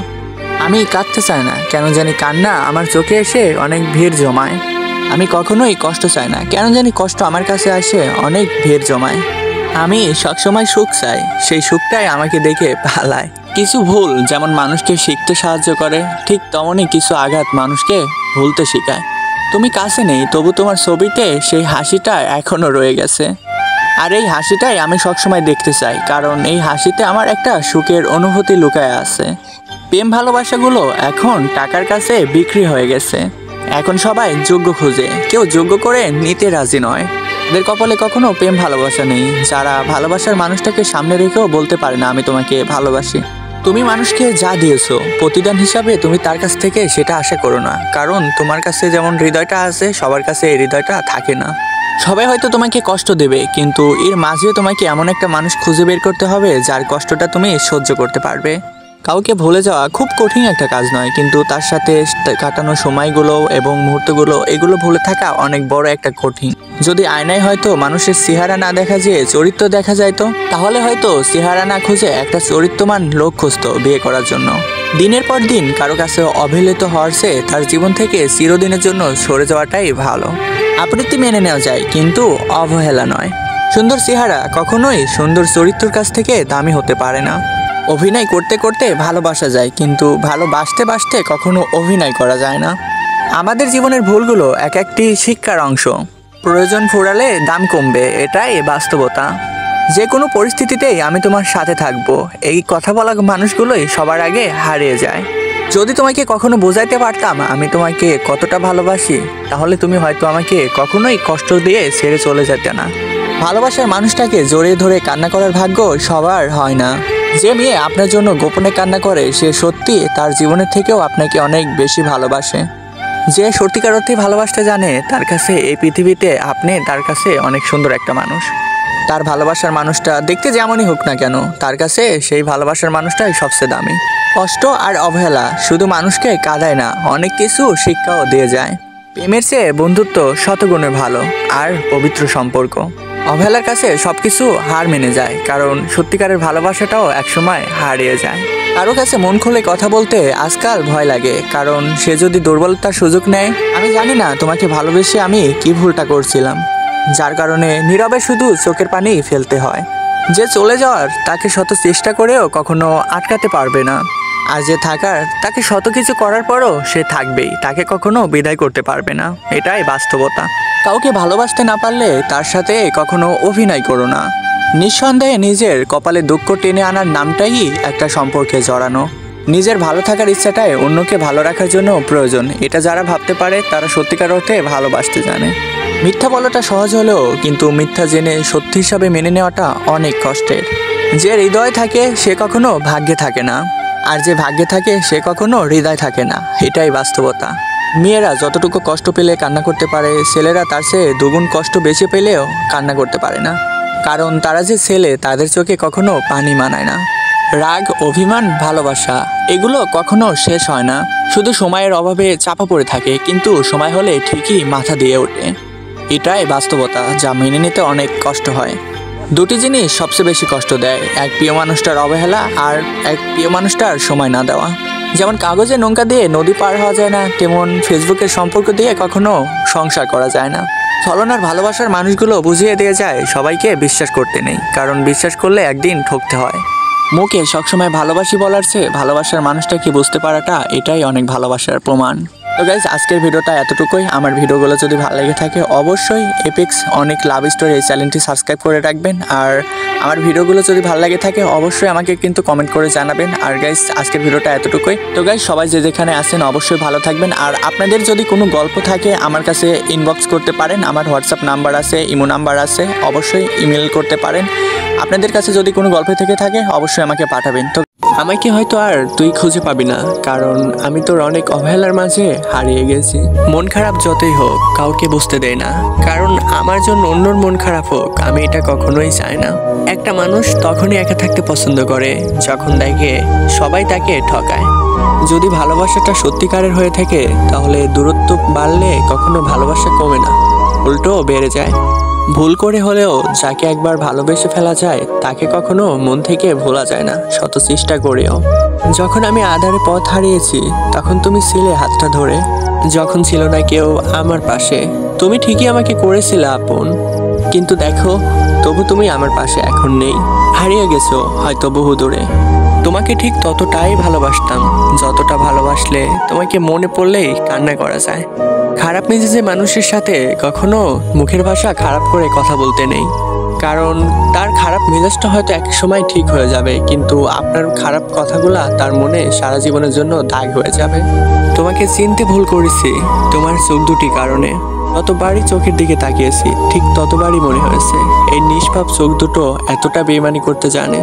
আমি কাঁদতে চাই না, কেন জানি কান্না আমার চোখে এসে অনেক ভিড় জমায়। আমি কখনোই কষ্ট চাই না, কেন জানি কষ্ট আমার কাছে আসে অনেক ভিড় জমায়। আমি সবসময় সুখ চাই, সেই সুখটাই আমাকে দেখে পালায়। কিছু ভুল যেমন মানুষকে শিখতে সাহায্য করে, ঠিক তেমনই কিছু আঘাত মানুষকে ভুলতে শেখায়। তুমি কাছে নেই, তবু তোমার ছবিতে সেই হাসিটা এখনো রয়ে গেছে, আর এই হাসিটাই আমি সবসময় দেখতে চাই, কারণ এই হাসিতে আমার একটা সুখের অনুভূতি লুকায় আছে। প্রেম ভালোবাসাগুলো এখন টাকার কাছে বিক্রি হয়ে গেছে। এখন সবাই যোগ্য খুঁজে, কেউ যোগ্য করে নিতে রাজি নয়। এদের কপালে কখনো প্রেম ভালোবাসা নেই, যারা ভালোবাসার মানুষটাকে সামনে রেখেও বলতে পারে না আমি তোমাকে ভালোবাসি। তুমি মানুষকে যা দিয়েছো প্রতিদান হিসাবে তুমি তার কাছ থেকে সেটা আশা করো না, কারণ তোমার কাছে যেমন হৃদয়টা আছে সবার কাছে এই হৃদয়টা থাকে না। সবাই হয়তো তোমাকে কষ্ট দেবে, কিন্তু এর মাঝেও তোমাকে এমন একটা মানুষ খুঁজে বের করতে হবে যার কষ্টটা তুমি সহ্য করতে পারবে। কাউকে ভুলে যাওয়া খুব কঠিন একটা কাজ নয়, কিন্তু তার সাথে কাটানো সময়গুলো এবং মুহূর্তগুলো এগুলো ভুলে থাকা অনেক বড় একটা কঠিন। যদি আয়নায় হয়তো মানুষের চেহারা না দেখা যেয়ে চরিত্র দেখা যাইতো, তাহলে হয়তো চেহারা না খুঁজে একটা চরিত্রমান লোক খুঁজতো বিয়ে করার জন্য। দিনের পর দিন কারো কাছে অবহেলিত হওয়ার চেয়ে তার জীবন থেকে চিরদিনের জন্য সরে যাওয়াটাই ভালো। আবৃত্তি মেনে নেওয়া যায়, কিন্তু অবহেলা নয়। সুন্দর চেহারা কখনোই সুন্দর চরিত্রের কাছ থেকে দামি হতে পারে না। অভিনয় করতে করতে ভালোবাসা যায়, কিন্তু ভালোবাসতে বাসতে কখনো অভিনয় করা যায় না। আমাদের জীবনের ভুলগুলো এক একটি শিক্ষার অংশ। প্রয়োজন ফুরালে দাম কমবে, এটাই বাস্তবতা। যে কোনো পরিস্থিতিতেই আমি তোমার সাথে থাকবো, এই কথা বলা মানুষগুলোই সবার আগে হারিয়ে যায়। যদি তোমাকে কখনো বোঝাইতে পারতাম আমি তোমাকে কতটা ভালোবাসি, তাহলে তুমি হয়তো আমাকে কখনোই কষ্ট দিয়ে ছেড়ে চলে যেতে না। ভালোবাসার মানুষটাকে জড়িয়ে ধরে কান্না করার ভাগ্য সবার হয় না। যে মেয়ে আপনার জন্য গোপনে কান্না করে সে সত্যি তার জীবনের থেকেও আপনাকে অনেক বেশি ভালোবাসে। যে সত্যিকার অর্থে ভালোবাসতে জানে তার কাছে এই পৃথিবীতে আপনি তার কাছে অনেক সুন্দর একটা মানুষ। তার ভালোবাসার মানুষটা দেখতে যেমনই হোক না কেন, তার কাছে সেই ভালোবাসার মানুষটাই সবচেয়ে দামি। কষ্ট আর অবহেলা শুধু মানুষকে কাঁদায় না, অনেক কিছু শিক্ষাও দিয়ে যায়। প্রেমের চেয়ে বন্ধুত্ব শতগুণে ভালো আর পবিত্র সম্পর্ক। অবহেলার কাছে সবকিছু হার মেনে যায়, কারণ সত্যিকারের ভালোবাসাটাও একসময় হারিয়ে যায়। কারো কাছে মন খুলে কথা বলতে আজকাল ভয় লাগে, কারণ সে যদি দুর্বলতার সুযোগ নেয়। আমি জানি না তোমাকে ভালোবেসে আমি কি ভুলটা করছিলাম, যার কারণে নীরবে শুধু চোখের পানি ফেলতে হয়। যে চলে যাওয়ার তাকে শত চেষ্টা করেও কখনো আটকাতে পারবে না, আর যে থাকার তাকে শত কিছু করার পরও সে থাকবেই, তাকে কখনো বিদায় করতে পারবে না। এটাই বাস্তবতা। কাউকে ভালোবাসতে না পারলে তার সাথে কখনো অভিনয় করো না। নিঃসন্দেহে নিজের কপালে দুঃখ টেনে আনার নামটাই একটা সম্পর্কে জড়ানো। নিজের ভালো থাকার ইচ্ছাটাই অন্যকে ভালো রাখার জন্য প্রয়োজন, এটা যারা ভাবতে পারে তারা সত্যিকার অর্থে ভালোবাসতে জানে। মিথ্যা বলাটা সহজ হলেও কিন্তু মিথ্যা জেনে সত্যি হিসাবে মেনে নেওয়াটা অনেক কষ্টের। যে হৃদয় থাকে সে কখনো ভাগ্যে থাকে না, আর যে ভাগ্যে থাকে সে কখনো হৃদয় থাকে না। এটাই বাস্তবতা। মেয়েরা যতটুকু কষ্ট পেলে কান্না করতে পারে, ছেলেরা তার চেয়ে দুগুণ কষ্ট বেশি পেলেও কান্না করতে পারে না, কারণ তারা যে ছেলে তাদের চোখে কখনো পানি মানায় না। রাগ, অভিমান, ভালোবাসা এগুলো কখনো শেষ হয় না, শুধু সময়ের অভাবে চাপা পড়ে থাকে, কিন্তু সময় হলে ঠিকই মাথা দিয়ে ওঠে। এটাই বাস্তবতা, যা মেনে নিতে অনেক কষ্ট হয়। দুটি জিনিস সবচেয়ে বেশি কষ্ট দেয়, এক প্রিয় মানুষটার অবহেলা আর এক প্রিয় মানুষটার সময় না দেওয়া। যেমন কাগজে নৌকা দিয়ে নদী পার হওয়া যায় না, তেমন ফেসবুকের সম্পর্ক দিয়ে কখনো সংসার করা যায় না। ছলনার ভালোবাসার মানুষগুলো বুঝিয়ে দিয়ে যায় সবাইকে বিশ্বাস করতে নেই, কারণ বিশ্বাস করলে একদিন ঠকতে হয়। মুখে সবসময় ভালোবাসি বলার চেয়ে ভালোবাসার মানুষটাকে বুঝতে পারাটা এটাই অনেক ভালোবাসার প্রমাণ। তো গাইজ, আজকের ভিডিওটা এতটুকুই। আমার ভিডিওগুলো যদি ভালো লেগে থাকে অবশ্যই এপিক্স অনেক লাভ স্টোরি এই চ্যানেলটি সাবস্ক্রাইব করে রাখবেন। আর আমার ভিডিওগুলো যদি ভালো লাগে থাকে অবশ্যই আমাকে কিন্তু কমেন্ট করে জানাবেন। আর গাইজ, আজকের ভিডিওটা এতটুকুই। তো গাইজ, সবাই যে যেখানে আছেন অবশ্যই ভালো থাকবেন। আর আপনাদের যদি কোনো গল্প থাকে আমার কাছে ইনবক্স করতে পারেন, আমার হোয়াটসঅ্যাপ নাম্বার আছে, ইমো নাম্বার আছে, অবশ্যই ইমেল করতে পারেন। আপনাদের কাছে যদি কোনো গল্প থেকে থাকে অবশ্যই আমাকে পাঠাবেন। তো আমাকে হয়তো আর তুই খুঁজে পাবি না, কারণ আমি তোর অনেক অবহেলার মাঝে হারিয়ে গেছি। মন খারাপ যতই হোক কাউকে বুঝতে দেয় না, কারণ আমার জন্য অন্যর মন খারাপ হোক আমি এটা কখনোই চাই না। একটা মানুষ তখনই একা থাকতে পছন্দ করে যখন দেখে সবাই তাকে ঠকায়। যদি ভালোবাসাটা সত্যিকারের হয়ে থাকে তাহলে দূরত্ব বাড়লে কখনো ভালোবাসা কমে না, উল্টো বেড়ে যায়। ভুল করে হলেও যাকে একবার ভালোবেসে ফেলা যায় তাকে কখনো মন থেকে ভোলা যায় না, শত চেষ্টা করেও। যখন আমি আধারে পথ হারিয়েছি তখন তুমি ছিলে হাতটা ধরে, যখন ছিল না কেউ আমার পাশে তুমি ঠিকই আমাকে করেছিলে আপন। কিন্তু দেখো, তবু তুমি আমার পাশে এখন নেই, হারিয়ে গেছো হয়তো বহু দূরে। তোমাকে ঠিক ততটাই ভালোবাসতাম যতটা ভালোবাসলে তোমাকে মনে পড়লেই কান্না করা যায়। খারাপ মেজাজে মানুষের সাথে কখনো মুখের ভাষা খারাপ করে কথা বলতে নেই, কারণ তার খারাপ মেজাজটা হয়তো এক সময় ঠিক হয়ে যাবে, কিন্তু আপনার খারাপ কথাগুলা তার মনে সারা জীবনের জন্য দাগ হয়ে যাবে। তোমাকে চিনতে ভুল করেছি তোমার চোখ দুটি কারণে, যতবারই চোখের দিকে তাকিয়েছি ঠিক ততবারই মনে হয়েছে এই নিষ্পাপ চোখ দুটো এতটা বেইমানি করতে জানে।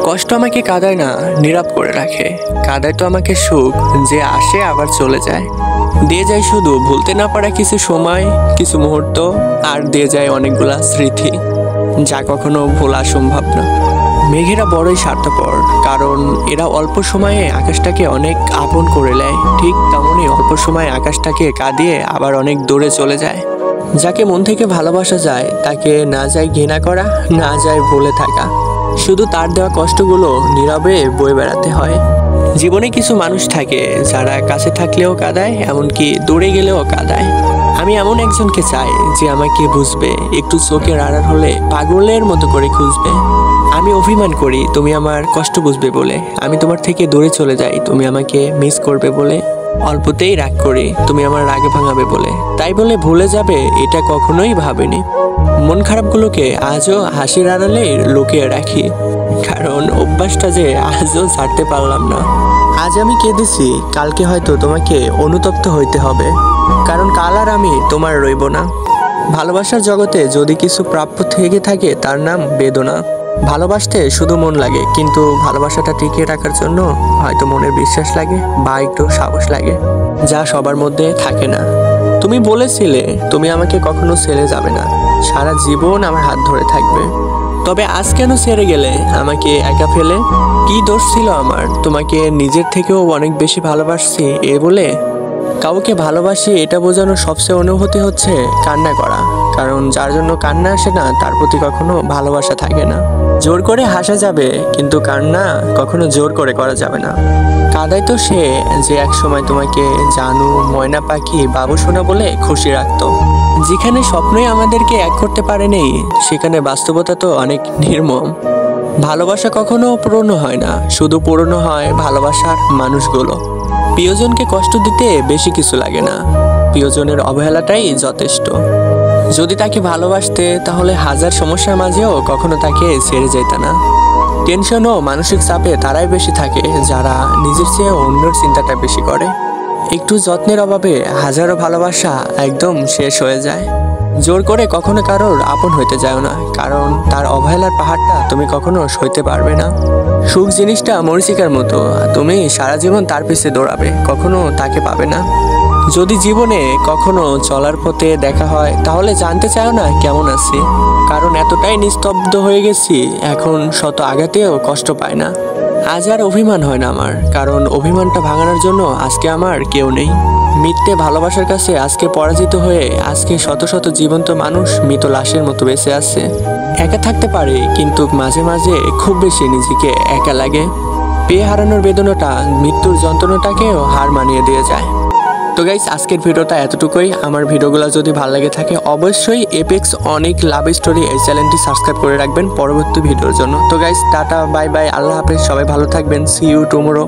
কষ্ট আমাকে কাঁদায় না, নীরব করে রাখে। কাঁদায় তো আমাকে সুখ, যে আসে আবার চলে যায়। দিয়ে যায় শুধু ভুলতে না পারা কিছু সময়, কিছু মুহূর্ত, আর দিয়ে যায় অনেকগুলা স্মৃতি, যা কখনো ভোলা সম্ভব না। মেঘেরা বড়ই স্বার্থপর, কারণ এরা অল্প সময়ে আকাশটাকে অনেক আপন করে নেয়। ঠিক তেমনই অল্প সময়ে আকাশটাকে কাঁদিয়ে আবার অনেক দূরে চলে যায়। যাকে মন থেকে ভালোবাসা যায় তাকে না যায় ঘৃণা করা, না যায় ভুলে থাকা, শুধু তার দেওয়া কষ্টগুলো নীরবে বয়ে বেড়াতে হয়। জীবনে কিছু মানুষ থাকে যারা কাছে থাকলেও কাঁদায়, এমনকি দূরে গেলেও কাঁদায়। আমি এমন একজনকে চাই যে আমাকে বুঝবে, একটু চোখের আড়াল হলে পাগলের মতো করে খুঁজবে। আমি অভিমান করি তুমি আমার কষ্ট বুঝবে বলে, আমি তোমার থেকে দূরে চলে যাই তুমি আমাকে মিস করবে বলে, অল্পতেই রাগ করি তুমি আমার রাগে ভাঙাবে বলে, তাই বলে ভুলে যাবে এটা কখনোই ভাবিনি। মন খারাপগুলোকে আজও হাসির আড়ালে লুকিয়ে রাখি, কারণ অভ্যাসটা যে আজও ছাড়তে পারলাম না। আজ আমি কেঁদেছি, কালকে হয়তো তোমাকে অনুতপ্ত হইতে হবে, কারণ কাল আর আমি তোমার রইব না। ভালোবাসার জগতে যদি কিছু প্রাপ্য থেকে থাকে তার নাম বেদনা। ভালোবাসতে শুধু মন লাগে, কিন্তু ভালোবাসাটা টিকিয়ে রাখার জন্য হয়তো মনের বিশ্বাস লাগে বা একটু সাহস লাগে, যা সবার মধ্যে থাকে না। তুমি বলেছিলে তুমি আমাকে কখনো ছেড়ে যাবে না, সারা জীবন আমার হাত ধরে থাকবে। তবে আজ কেন ছেড়ে গেলে আমাকে একা ফেলে? কি দোষ ছিল আমার তোমাকে নিজের থেকেও অনেক বেশি ভালোবাসছি এ বলে? কাউকে ভালোবাসি এটা বোঝানোর সবচেয়ে অনুভূতি হচ্ছে কান্না করা, কারণ যার জন্য কান্না আসে না তার প্রতি কখনো ভালোবাসা থাকে না। জোর করে হাসা যাবে, কিন্তু কান্না কখনো জোর করে করা যাবে না। কাঁদাই তো সে যে এক সময় তোমাকে জানু, ময়না পাখি, বাবু সোনা বলে খুশি রাখতো। যেখানে স্বপ্নই আমাদেরকে এক করতে পারেনি, সেখানে বাস্তবতা তো অনেক নির্মম। ভালোবাসা কখনো পুরনো হয় না, শুধু পুরনো হয় ভালোবাসার মানুষগুলো। প্রিয়জনকে কষ্ট দিতে বেশি কিছু লাগে না, প্রিয়জনের অবহেলাটাই যথেষ্ট। যদি তাকে ভালোবাসতে তাহলে হাজার সমস্যার মাঝেও কখনো তাকে ছেড়ে যেত না। টেনশন ও মানসিক চাপে তারাই বেশি থাকে যারা নিজের চেয়ে অন্যের চিন্তাটা বেশি করে। একটু যত্নের অভাবে হাজারো ভালোবাসা একদম শেষ হয়ে যায়। জোর করে কখনো কারোর আপন হইতে যাও না, কারণ তার অবহেলার পাহাড়টা তুমি কখনো সইতে পারবে না। সুখ জিনিসটা মরিচিকার মতো, তুমি সারা জীবন তার পিছে দৌড়াবে, কখনো তাকে পাবে না। যদি জীবনে কখনো চলার পথে দেখা হয় তাহলে জানতে চাও না কেমন আছি, কারণ এতটাই নিস্তব্ধ হয়ে গেছি এখন শত আঘাতেও কষ্ট পায় না। আজ আর অভিমান হয় না আমার, কারণ অভিমানটা ভাঙানোর জন্য আজকে আমার কেউ নেই। মিথ্যে ভালোবাসার কাছে আজকে পরাজিত হয়ে আজকে শত শত জীবন্ত মানুষ মৃত লাশের মতো বেঁচে আছে। একা থাকতে পারে, কিন্তু মাঝে মাঝে খুব বেশি নিজেকে একা লাগে। পেয়ে হারানোর বেদনাটা মৃত্যুর যন্ত্রণাটাকেও হার মানিয়ে দিয়ে যায়। তো গাইস, আজকের ভিডিওটা এতটুকুই। আমার ভিডিওগুলো যদি ভালো লাগে থাকে অবশ্যই এপেক্স অনেক লাভ স্টোরি এই চ্যানেলটি সাবস্ক্রাইব করে রাখবেন পরবর্তী ভিডিওর জন্য। তো গাইস, টাটা, বাই বাই, আল্লাহ হাফেজ, সবাই ভালো থাকবেন, সি ইউ টুমরো।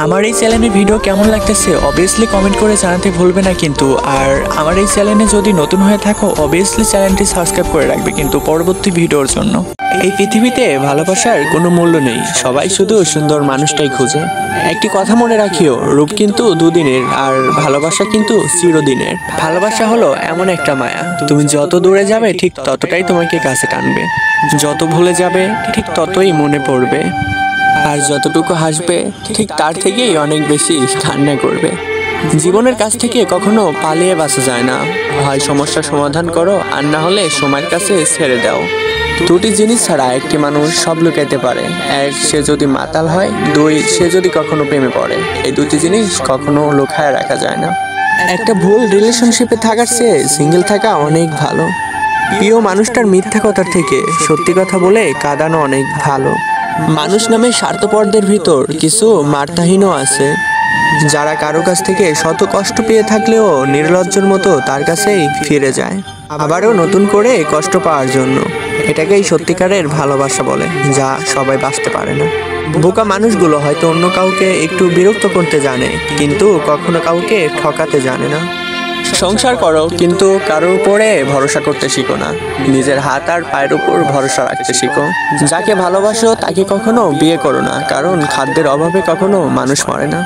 আমার এই চ্যানেলের ভিডিও কেমন লাগতেছে অবভিয়াসলি কমেন্ট করে জানাতে ভুলবে না কিন্তু। আর আমার এই চ্যানেলে যদি নতুন হয়ে থাকো অবভিয়াসলি চ্যানেলটি সাবস্ক্রাইব করে রাখবে কিন্তু পরবর্তী ভিডিওর জন্য। এই পৃথিবীতে ভালোবাসার কোনো মূল্য নেই, সবাই শুধু সুন্দর মানুষটাই খুঁজে। একটি কথা মনে রাখিও, রূপ কিন্তু দুদিনের আর ভালোবাসা কিন্তু চিরদিনের। ভালোবাসা হলো এমন একটা মায়া, তুমি যত দূরে যাবে ঠিক ততটাই তোমাকে কাছে টানবে, যত ভুলে যাবে ঠিক ততই মনে পড়বে, আর যতটুকু হাসবে ঠিক তার থেকেই অনেক বেশি কান্না করবে। জীবনের কাছ থেকে কখনো পালিয়ে বাঁচা যায় না, হয় সমস্যার সমাধান করো আর না হলে সময়ের কাছে ছেড়ে দাও। দুটি জিনিস ছাড়া একটি মানুষ সব লুকাইতে পারে, এক সে যদি মাতাল হয়, দুই সে যদি কখনো প্রেমে পড়ে। এই দুটি জিনিস কখনো লুকায় রাখা যায় না। একটা ভুল রিলেশনশিপে থাকার চেয়ে সিঙ্গেল থাকা অনেক ভালো। প্রিয় মানুষটার মিথ্যা কথার থেকে সত্যি কথা বলে কাঁদানো অনেক ভালো। মানুষ নামে স্বার্থপরদের ভিতর কিছু মার্তাহীনও আছে, যারা কারো কাছ থেকে শত কষ্ট পেয়ে থাকলেও নির্লজ্জের মতো তার কাছেই ফিরে যায়, আবারও নতুন করে কষ্ট পাওয়ার জন্য। এটাকেই সত্যিকারের ভালোবাসা বলে, যা সবাই বাঁচতে পারে না। বোকা মানুষগুলো হয়তো অন্য কাউকে একটু বিরক্ত করতে জানে, কিন্তু কখনো কাউকে ঠকাতে জানে না। সংসার করো, কিন্তু কারোর উপরে ভরসা করতে শিখো না, নিজের হাত আর পায়ের উপর ভরসা রাখতে শিখো। যাকে ভালোবাসো তাকে কখনো বিয়ে করো না, কারণ খাদ্যের অভাবে কখনো মানুষ মরে না,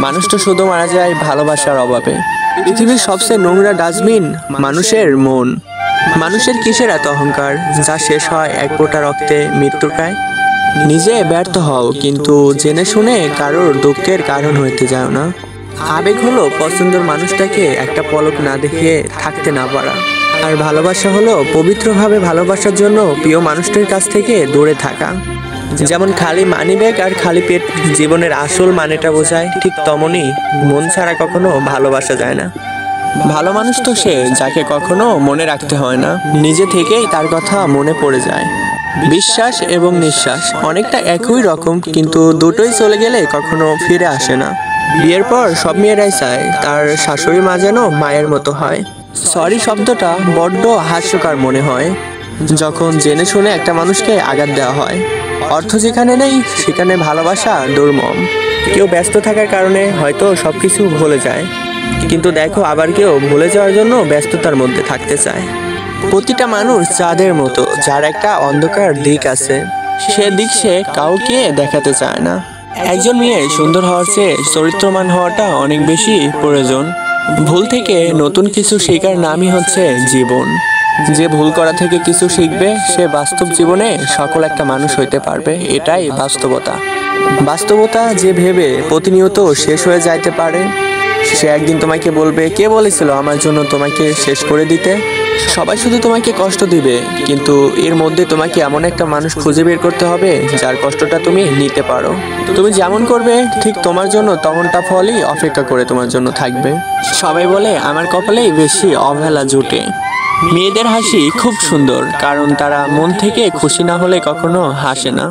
মানুষ তো শুধু মারা যায় ভালোবাসার অভাবে। পৃথিবীর সবচেয়ে নোংরা ডাস্টবিন মানুষের মন। মানুষের কিসের এত অহংকার যা শেষ হয় এক ফোঁটা রক্তে মৃত্যুর প্রায়? নিজে ব্যর্থ হও কিন্তু জেনে শুনে কারোর দুঃখের কারণ হইতে যাও না। আবেগ হলো পছন্দের মানুষটাকে একটা পলক না দেখে থাকতে না পারা। আর ভালোবাসা হলো পবিত্রভাবে ভালোবাসার জন্য প্রিয় মানুষটির কাছ থেকে দূরে থাকা। যেমন খালি মানিব্যাগ আর খালি পেট জীবনের আসল মানেটা বোঝায়, ঠিক তেমনই মন ছাড়া কখনো ভালোবাসা যায় না। ভালো মানুষ তো সে যাকে কখনো মনে রাখতে হয় না, নিজে থেকেই তার কথা মনে পড়ে যায়। বিশ্বাস এবং নিঃশ্বাস অনেকটা একই রকম, কিন্তু দুটোই চলে গেলে কখনো ফিরে আসে না। বিয়ের পর সব মেয়েরাই চায় তার শাশুড়ি মা যেন মায়ের মতো হয়। সরি শব্দটা বড্ড হাস্যকর মনে হয় যখন জেনে শুনে একটা মানুষকে আঘাত দেওয়া হয়। অর্থ যেখানে নেই সেখানে ভালোবাসা দুর্মম। কেউ ব্যস্ত থাকার কারণে হয়তো সবকিছু ভুলে যায়, কিন্তু দেখো আবার কেউ ভুলে যাওয়ার জন্য ব্যস্ততার মধ্যে থাকতে চায়। প্রতিটা মানুষ চাঁদের মতো, যার একটা অন্ধকার দিক আছে, সে দিক সে কাউকে দেখাতে চায় না। একজন মেয়ে সুন্দর হওয়ার চেয়ে চরিত্রবান হওয়াটা অনেক বেশি প্রয়োজন। ভুল থেকে নতুন কিছু শেখার নামই হচ্ছে জীবন। যে ভুল করা থেকে কিছু শিখবে সে বাস্তব জীবনে সফল একটা মানুষ হইতে পারবে, এটাই বাস্তবতা। বাস্তবতা যে ভেবে প্রতিনিয়ত শেষ হয়ে যাইতে পারে, সে একদিন তোমাকে বলবে, কে বলেছিল আমার জন্য তোমাকে শেষ করে দিতে? সবাই শুধু তোমাকে কষ্ট দিবে, কিন্তু এর মধ্যে তোমাকে এমন একটা মানুষ খুঁজে বের করতে হবে যার কষ্টটা তুমি নিতে পারো। তুমি যেমন করবে ঠিক তোমার জন্য তেমনটা ফলই অপেক্ষা করে তোমার জন্য থাকবে। সবাই বলে আমার কপালেই বেশি অবহেলা জুটে। মেয়েদের হাসি খুব সুন্দর, কারণ তারা মন থেকে খুশি না হলে কখনো হাসে না।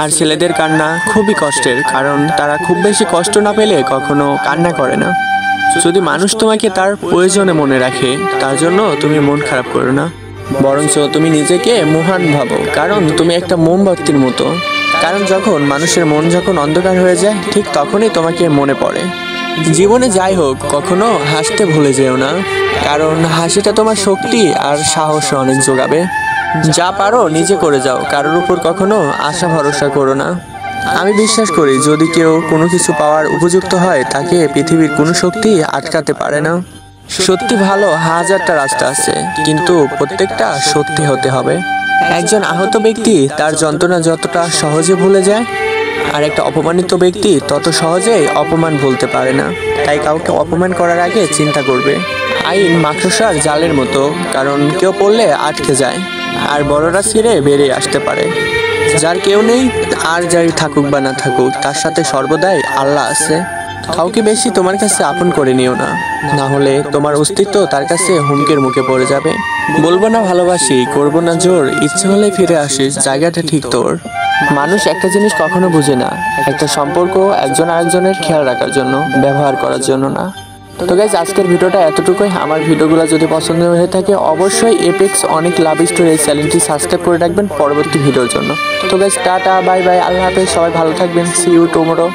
আর ছেলেদের কান্না খুবই কষ্টের, কারণ তারা খুব বেশি কষ্ট না পেলে কখনো কান্না করে না। যদি মানুষ তোমাকে তার প্রয়োজনে মনে রাখে, তার জন্য তুমি মন খারাপ করো না, বরঞ্চ তুমি নিজেকে মহান ভাবো, কারণ তুমি একটা মোমবাতির মতো। কারণ যখন মানুষের মন যখন অন্ধকার হয়ে যায়, ঠিক তখনই তোমাকে মনে পড়ে। জীবনে যাই হোক কখনো হাসতে ভুলে যেও না, কারণ হাসিটা তোমার শক্তি আর সাহস অনেক যোগাবে। যা পারো নিজে করে যাও, কারোর উপর কখনো আশা ভরসা করো না। আমি বিশ্বাস করি যদি কেউ কোনো কিছু পাওয়ার উপযুক্ত হয়, তাকে পৃথিবীর কোনো শক্তি আটকাতে পারে না। সত্যি ভালো হাজারটা রাস্তা আছে, কিন্তু প্রত্যেকটা সত্যি হতে হবে। একজন আহত ব্যক্তি তার যন্ত্রণা যতটা সহজে ভুলে যায়, আর একটা অপমানিত ব্যক্তি তত সহজেই অপমান ভুলতে পারে না। তাই কাউকে অপমান করার আগে চিন্তা করবে। আইন মাকড়সার জালের মতো, কারণ কেউ পড়লে আটকে যায়, আর বড়রা ছিঁড়ে বেরিয়ে আসতে পারে। যার কেউ নেই, আর যাই থাকুক বা না থাকুক, তার সাথে সর্বদাই আল্লাহ আছে। কাউকে বেশি তোমার কাছে আপন করে নিও না, না হলে তোমার অস্তিত্ব তার কাছে হুমকির মুখে পড়ে যাবে। বলবো না ভালোবাসি, করবো না জোর, ইচ্ছে হলে ফিরে আসিস, জায়গাটা ঠিক তোর। মানুষ একটা জিনিস কখনো বুঝে না, একটা সম্পর্ক একজন আরেকজনের খেয়াল রাখার জন্য, ব্যবহার করার জন্য না। তো গাইজ আজকের ভিডিওটা এতটুকুই। আমার ভিডিওগুলো যদি পছন্দ হয়ে থাকে অবশ্যই এপেক্স অনেক লাভ স্টোরি এই চ্যানেলটি সাবস্ক্রাইব করে রাখবেন পরবর্তী ভিডিওর জন্য। তো গাইজ টাটা, বাই বাই, আল্লাহ হাফেজ, সবাই ভালো থাকবেন, সি ইউ টুমরো।